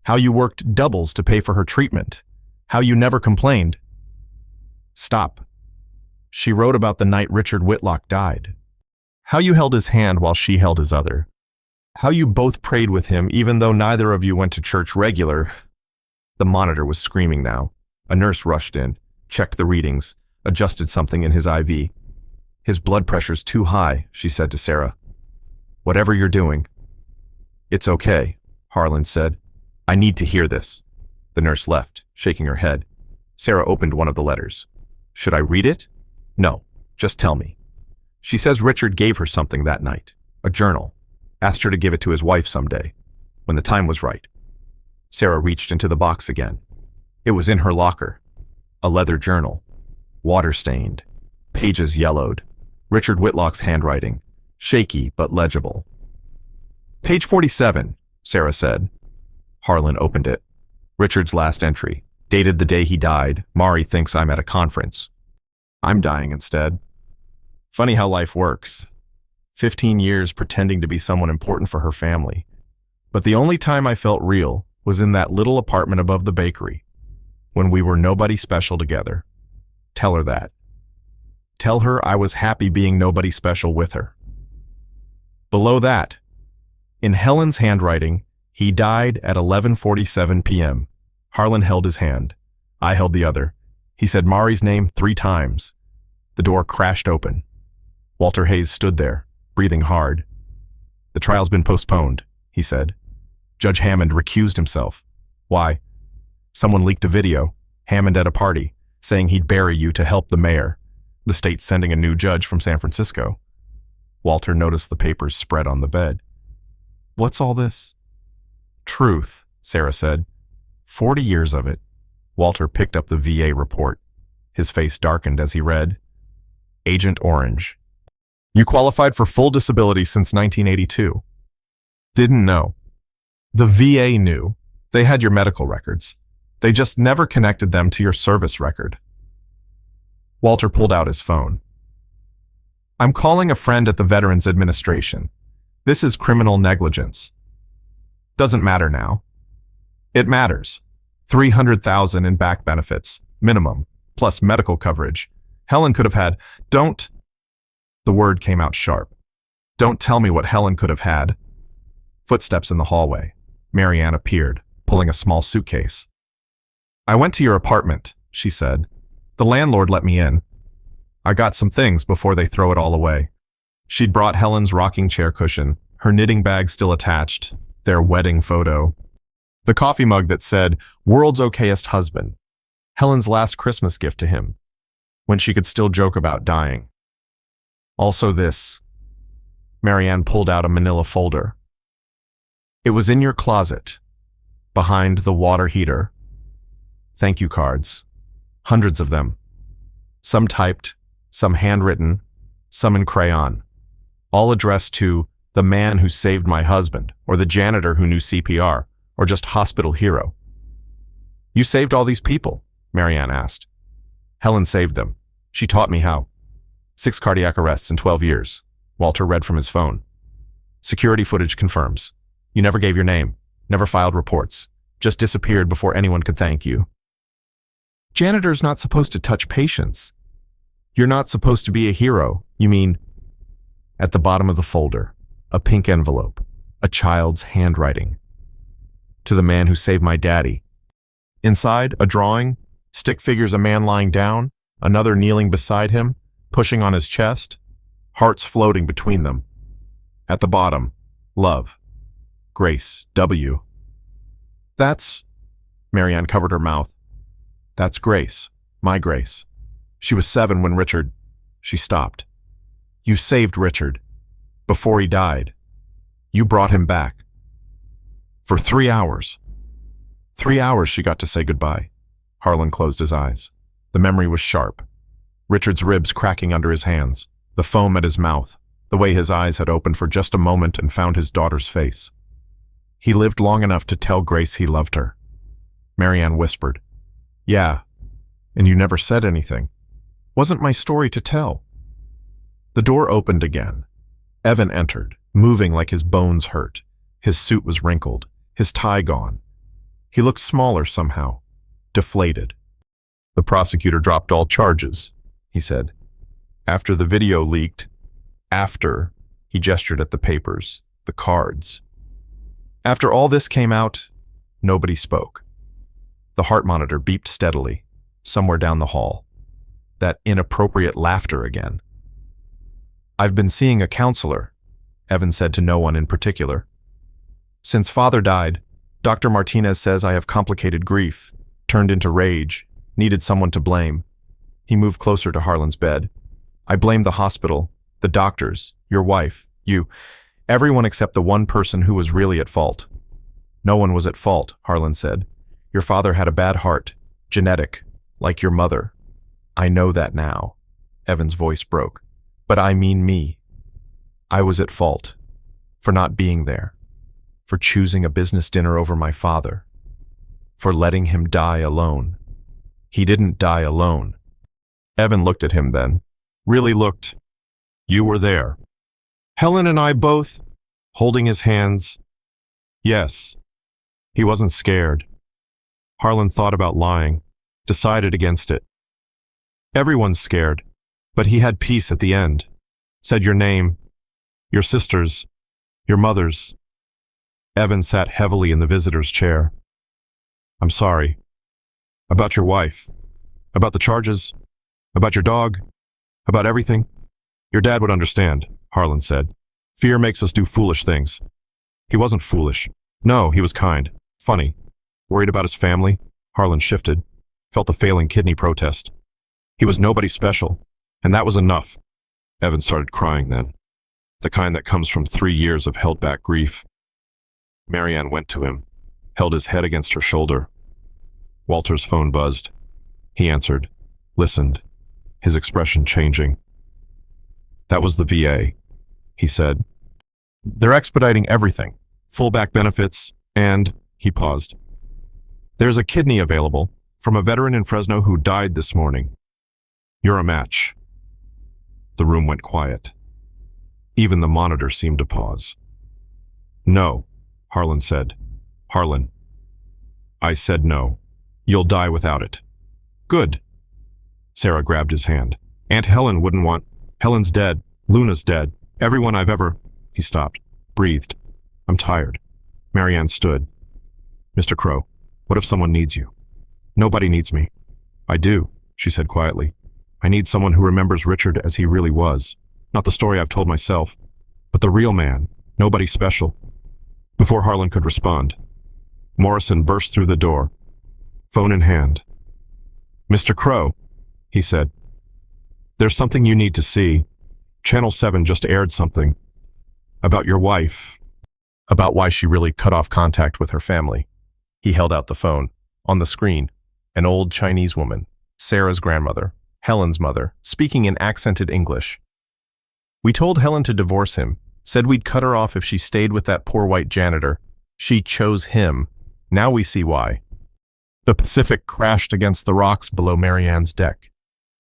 how you worked doubles to pay for her treatment, how you never complained. Stop. She wrote about the night Richard Whitlock died. How you held his hand while she held his other. How you both prayed with him even though neither of you went to church regular. The monitor was screaming now. A nurse rushed in, checked the readings, adjusted something in his IV. His blood pressure's too high, she said to Sarah. Whatever you're doing. It's okay, Harlan said. I need to hear this. The nurse left, shaking her head. Sarah opened one of the letters. Should I read it? No, just tell me. She says Richard gave her something that night, a journal, asked her to give it to his wife someday, when the time was right. Sarah reached into the box again. It was in her locker, a leather journal, water-stained, pages yellowed, Richard Whitlock's handwriting, shaky but legible. Page 47, Sarah said. Harlan opened it. Richard's last entry, dated the day he died. Mari thinks I'm at a conference. I'm dying instead. Funny how life works. 15 years pretending to be someone important for her family. But the only time I felt real was in that little apartment above the bakery, when we were nobody special together. Tell her that. Tell her I was happy being nobody special with her. Below that, in Helen's handwriting, he died at 11:47 p.m. Harlan held his hand. I held the other. He said Mari's name 3 times. The door crashed open. Walter Hayes stood there, breathing hard. The trial's been postponed, he said. Judge Hammond recused himself. Why? Someone leaked a video, Hammond at a party, saying he'd bury you to help the mayor. The state's sending a new judge from San Francisco. Walter noticed the papers spread on the bed. What's all this? Truth, Sarah said. 40 years of it. Walter picked up the VA report. His face darkened as he read. Agent Orange. You qualified for full disability since 1982. Didn't know. The VA knew. They had your medical records. They just never connected them to your service record. Walter pulled out his phone. I'm calling a friend at the Veterans Administration. This is criminal negligence. Doesn't matter now. It matters. 300,000 in back benefits, minimum, plus medical coverage. Helen could have had, don't, the word came out sharp. Don't tell me what Helen could have had. Footsteps in the hallway. Marianne appeared, pulling a small suitcase. I went to your apartment, she said. The landlord let me in. I got some things before they throw it all away. She'd brought Helen's rocking chair cushion, her knitting bag still attached, their wedding photo, the coffee mug that said, "World's okayest husband," Helen's last Christmas gift to him, when she could still joke about dying. Also this. Marianne pulled out a manila folder. It was in your closet, behind the water heater. Thank you cards. Hundreds of them. Some typed, some handwritten, some in crayon. All addressed to the man who saved my husband, or the janitor who knew CPR, or just hospital hero. You saved all these people? Marianne asked. Helen saved them. She taught me how. 6 cardiac arrests in 12 years. Walter read from his phone. Security footage confirms. You never gave your name, never filed reports, just disappeared before anyone could thank you. Janitor's not supposed to touch patients. You're not supposed to be a hero, you mean? At the bottom of the folder, a pink envelope, a child's handwriting. To the man who saved my daddy. Inside, a drawing, stick figures a man lying down, another kneeling beside him, pushing on his chest, hearts floating between them. At the bottom, love. Grace, W. That's... Marianne covered her mouth. That's Grace, my Grace. She was 7 when Richard... She stopped. You saved Richard. Before he died. You brought him back. For 3 hours. 3 hours she got to say goodbye. Harlan closed his eyes. The memory was sharp. Richard's ribs cracking under his hands, the foam at his mouth, the way his eyes had opened for just a moment and found his daughter's face. He lived long enough to tell Grace he loved her. Marianne whispered, Yeah, and you never said anything. Wasn't my story to tell. The door opened again. Evan entered, moving like his bones hurt. His suit was wrinkled, his tie gone. He looked smaller somehow, deflated. The prosecutor dropped all charges, he said. After the video leaked, he gestured at the papers, the cards. After all this came out, nobody spoke. The heart monitor beeped steadily, somewhere down the hall. That inappropriate laughter again. I've been seeing a counselor, Evan said to no one in particular. Since father died, Dr. Martinez says I have complicated grief, turned into rage, needed someone to blame. He moved closer to Harlan's bed. I blame the hospital, the doctors, your wife, you, everyone except the one person who was really at fault. No one was at fault, Harlan said. Your father had a bad heart, genetic, like your mother. I know that now. Evan's voice broke. But I mean me. I was at fault. For not being there. For choosing a business dinner over my father. For letting him die alone. He didn't die alone. Evan looked at him then. Really looked. You were there. Helen and I both, holding his hands. Yes. He wasn't scared. Harlan thought about lying, decided against it. Everyone's scared, but he had peace at the end. Said your name, your sister's, your mother's. Evan sat heavily in the visitor's chair. I'm sorry. About your wife. About the charges. About your dog. About everything. Your dad would understand, Harlan said. Fear makes us do foolish things. He wasn't foolish. No, he was kind. Funny. Worried about his family. Harlan shifted. Felt the failing kidney protest. He was nobody special, and that was enough. Evan started crying then. The kind that comes from 3 years of held-back grief. Marianne went to him, held his head against her shoulder. Walter's phone buzzed. He answered, listened, his expression changing. That was the VA, he said. They're expediting everything, full back benefits, and, he paused. There's a kidney available from a veteran in Fresno who died this morning. You're a match. The room went quiet. Even the monitor seemed to pause. No, Harlan said. Harlan. I said no. You'll die without it. Good. Sarah grabbed his hand. Aunt Helen wouldn't want. Helen's dead. Luna's dead. Everyone I've ever. He stopped, breathed. I'm tired. Marianne stood. Mr. Crow, what if someone needs you? Nobody needs me. I do, she said quietly. I need someone who remembers Richard as he really was. Not the story I've told myself, but the real man. Nobody special. Before Harlan could respond, Morrison burst through the door, phone in hand. Mr. Crow, he said. There's something you need to see. Channel 7 just aired something. About your wife. About why she really cut off contact with her family. He held out the phone. On the screen, an old Chinese woman, Sarah's grandmother, Helen's mother, speaking in accented English. We told Helen to divorce him, said we'd cut her off if she stayed with that poor white janitor. She chose him. Now we see why. The Pacific crashed against the rocks below Marianne's deck.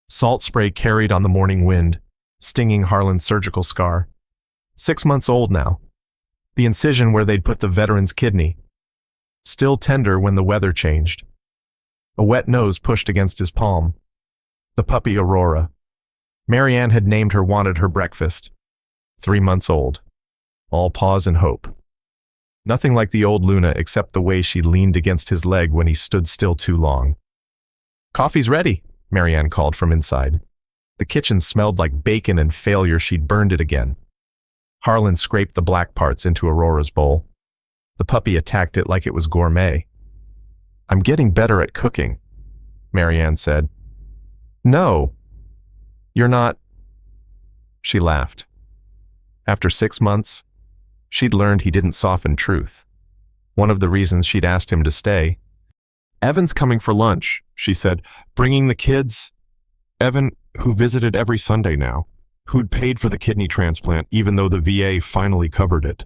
Salt spray carried on the morning wind, stinging Harlan's surgical scar. 6 months old now. The incision where they'd put the veteran's kidney. Still tender when the weather changed. A wet nose pushed against his palm. The puppy Aurora. Marianne had named her wanted her breakfast. 3 months old. All pause and hope. Nothing like the old Luna except the way she leaned against his leg when he stood still too long. Coffee's ready, Marianne called from inside. The kitchen smelled like bacon and failure. She'd burned it again. Harlan scraped the black parts into Aurora's bowl. The puppy attacked it like it was gourmet. I'm getting better at cooking, Marianne said. No, you're not. She laughed. After 6 months, she'd learned he didn't soften truth. One of the reasons she'd asked him to stay. Evan's coming for lunch, she said, bringing the kids. Evan, who visited every Sunday now, who'd paid for the kidney transplant even though the VA finally covered it,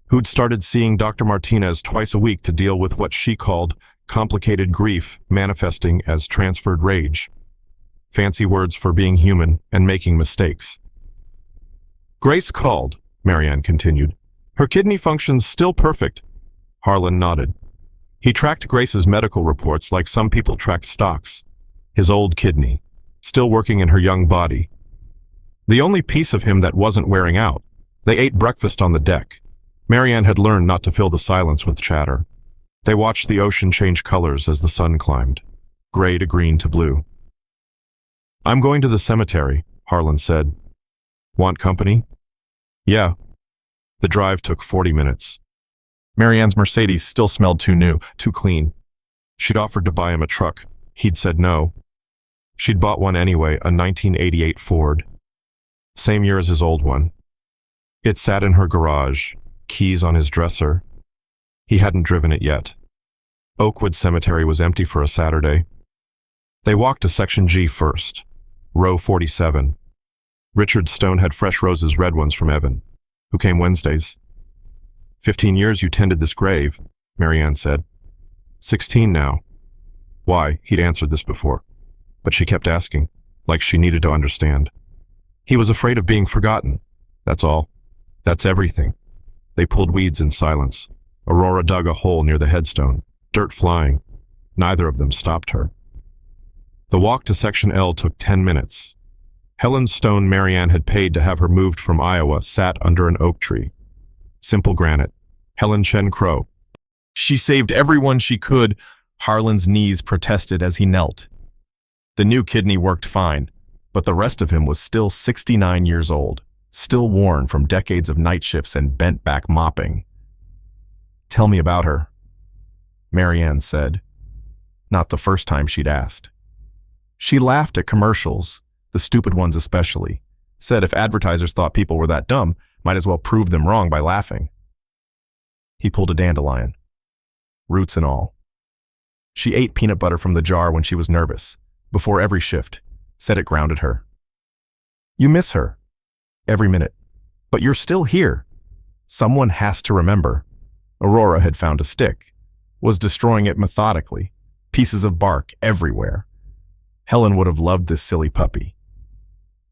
who'd started seeing Dr. Martinez twice a week to deal with what she called complicated grief manifesting as transferred rage. Fancy words for being human and making mistakes. Grace called, Marianne continued. Her kidney function's still perfect. Harlan nodded. He tracked Grace's medical reports like some people track stocks. His old kidney, still working in her young body. The only piece of him that wasn't wearing out. They ate breakfast on the deck. Marianne had learned not to fill the silence with chatter. They watched the ocean change colors as the sun climbed, gray to green to blue. I'm going to the cemetery, Harlan said. Want company? Yeah. The drive took 40 minutes. Marianne's Mercedes still smelled too new, too clean. She'd offered to buy him a truck. He'd said no. She'd bought one anyway, a 1988 Ford. Same year as his old one. It sat in her garage, keys on his dresser. He hadn't driven it yet. Oakwood Cemetery was empty for a Saturday. They walked to Section G first, row 47. Richard Stone had fresh roses, red ones from Evan, who came Wednesdays. 15 years you tended this grave, Marianne said. 16 now. Why, he'd answered this before. But she kept asking, like she needed to understand. He was afraid of being forgotten. That's all. That's everything. They pulled weeds in silence. Aurora dug a hole near the headstone, dirt flying. Neither of them stopped her. The walk to Section L took 10 minutes. Helen Stone Marianne had paid to have her moved from Iowa sat under an oak tree. Simple granite. Helen Chen Crow. She saved everyone she could, Harlan's knees protested as he knelt. The new kidney worked fine, but the rest of him was still 69 years old, still worn from decades of night shifts and bent-back mopping. Tell me about her, Marianne said. Not the first time she'd asked. She laughed at commercials, the stupid ones especially, said if advertisers thought people were that dumb, might as well prove them wrong by laughing. He pulled a dandelion, roots and all. She ate peanut butter from the jar when she was nervous, before every shift, said it grounded her. You miss her, every minute, but you're still here. Someone has to remember. Aurora had found a stick, was destroying it methodically, pieces of bark everywhere. Helen would have loved this silly puppy.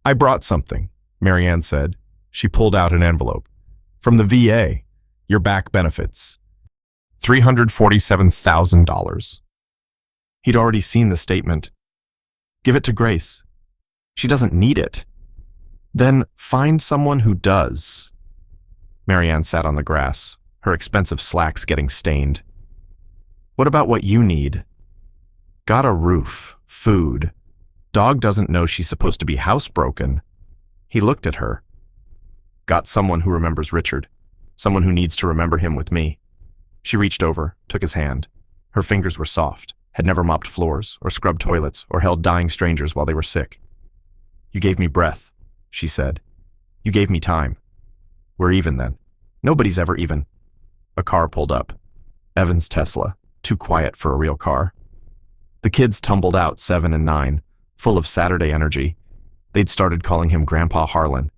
I brought something, Marianne said. She pulled out an envelope. From the VA, your back benefits. $347,000. He'd already seen the statement. Give it to Grace. She doesn't need it. Then find someone who does. Marianne sat on the grass, her expensive slacks getting stained. What about what you need? Got a roof, food. Dog doesn't know she's supposed to be housebroken. He looked at her. Got someone who remembers Richard, someone who needs to remember him with me. She reached over, took his hand. Her fingers were soft, had never mopped floors or scrubbed toilets or held dying strangers while they were sick. You gave me breath, she said. You gave me time. We're even then. Nobody's ever even. A car pulled up. Evan's Tesla, too quiet for a real car. The kids tumbled out, 7 and 9, full of Saturday energy. They'd started calling him Grandpa Harlan.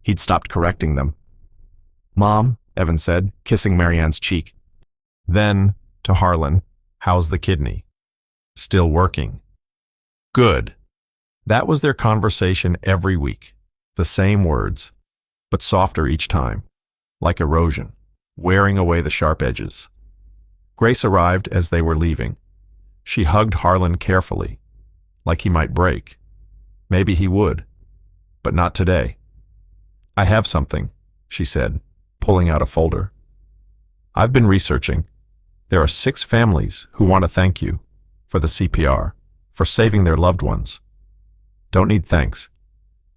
He'd stopped correcting them. Mom, Evan said, kissing Marianne's cheek. Then, to Harlan, how's the kidney? Still working. Good. That was their conversation every week. The same words, but softer each time, like erosion, wearing away the sharp edges. Grace arrived as they were leaving. She hugged Harlan carefully, like he might break. Maybe he would, but not today. I have something, she said, pulling out a folder. I've been researching. There are 6 families who want to thank you for the CPR, for saving their loved ones. Don't need thanks.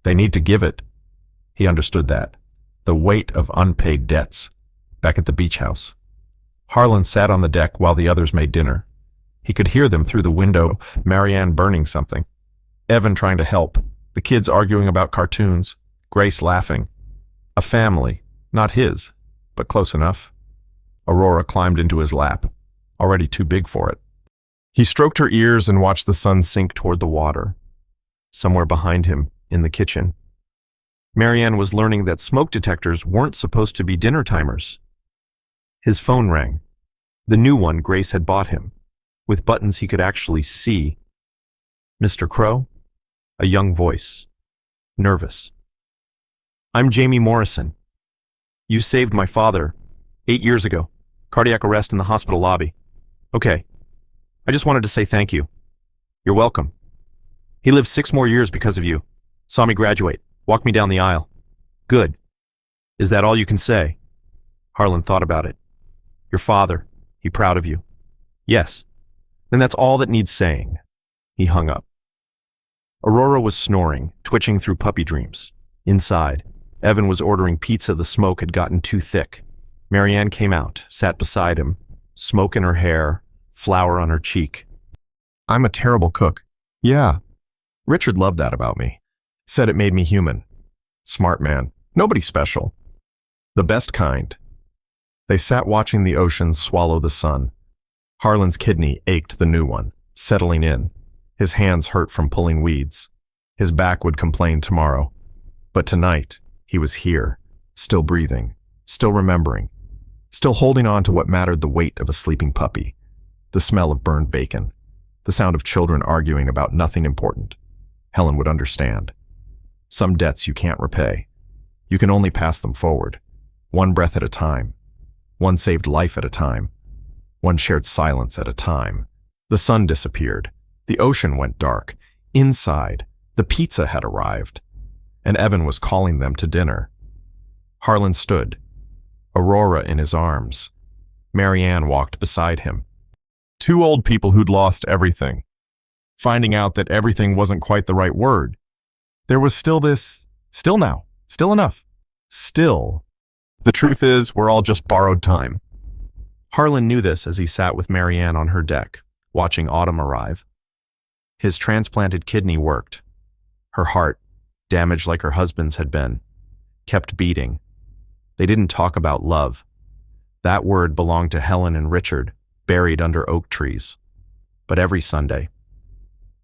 They need to give it. He understood that. The weight of unpaid debts. Back at the beach house. Harlan sat on the deck while the others made dinner. He could hear them through the window, Marianne burning something. Evan trying to help. The kids arguing about cartoons. Grace laughing. A family. Not his, but close enough. Aurora climbed into his lap, already too big for it. He stroked her ears and watched the sun sink toward the water. Somewhere behind him, in the kitchen. Marianne was learning that smoke detectors weren't supposed to be dinner timers. His phone rang. The new one Grace had bought him, with buttons he could actually see. Mr. Crow? A young voice. Nervous. I'm Jamie Morrison. You saved my father 8 years ago. Cardiac arrest in the hospital lobby. Okay. I just wanted to say thank you. You're welcome. He lived 6 more years because of you. Saw me graduate. Walked me down the aisle. Good. Is that all you can say? Harlan thought about it. Your father. He proud of you. Yes. Then that's all that needs saying. He hung up. Aurora was snoring, twitching through puppy dreams. Inside, Evan was ordering pizza. The smoke had gotten too thick. Marianne came out, sat beside him, smoke in her hair, flour on her cheek. I'm a terrible cook. Yeah. Richard loved that about me. Said it made me human. Smart man. Nobody special. The best kind. They sat watching the ocean swallow the sun. Harlan's kidney ached the new one, settling in. His hands hurt from pulling weeds. His back would complain tomorrow. But tonight, he was here, still breathing, still remembering, still holding on to what mattered, the weight of a sleeping puppy, the smell of burned bacon, the sound of children arguing about nothing important. Helen would understand. Some debts you can't repay. You can only pass them forward, one breath at a time, one saved life at a time, one shared silence at a time. The sun disappeared. The ocean went dark. Inside, the pizza had arrived, and Evan was calling them to dinner. Harlan stood, Aurora in his arms. Marianne walked beside him. 2 old people who'd lost everything, finding out that everything wasn't quite the right word. There was still this, still now, still enough, still. The truth is, we're all just borrowed time. Harlan knew this as he sat with Marianne on her deck, watching autumn arrive. His transplanted kidney worked. Her heart, damaged like her husband's had been, kept beating. They didn't talk about love. That word belonged to Helen and Richard, buried under oak trees. But every Sunday,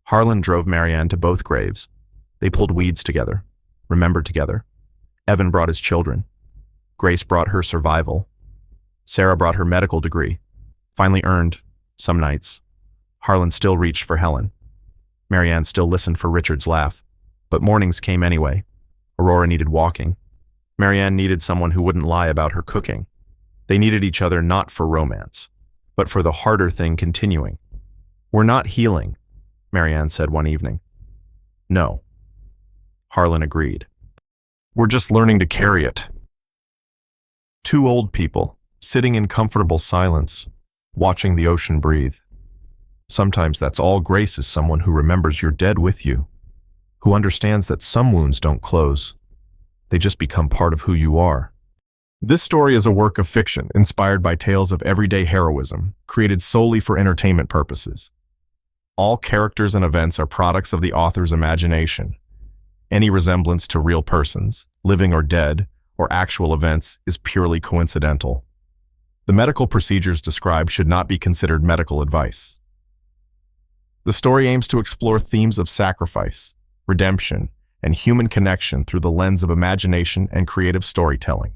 Harlan drove Marianne to both graves. They pulled weeds together, remembered together. Evan brought his children. Grace brought her survival. Sarah brought her medical degree, finally earned, some nights. Harlan still reached for Helen. Marianne still listened for Richard's laugh. But mornings came anyway. Aurora needed walking. Marianne needed someone who wouldn't lie about her cooking. They needed each other not for romance, but for the harder thing continuing. "We're not healing," Marianne said one evening. "No," Harlan agreed. "We're just learning to carry it." Two old people, sitting in comfortable silence, watching the ocean breathe. Sometimes that's all grace is someone who remembers you're dead with you, who understands that some wounds don't close. They just become part of who you are. This story is a work of fiction inspired by tales of everyday heroism, created solely for entertainment purposes. All characters and events are products of the author's imagination. Any resemblance to real persons, living or dead, or actual events is purely coincidental. The medical procedures described should not be considered medical advice. The story aims to explore themes of sacrifice, redemption, and human connection through the lens of imagination and creative storytelling.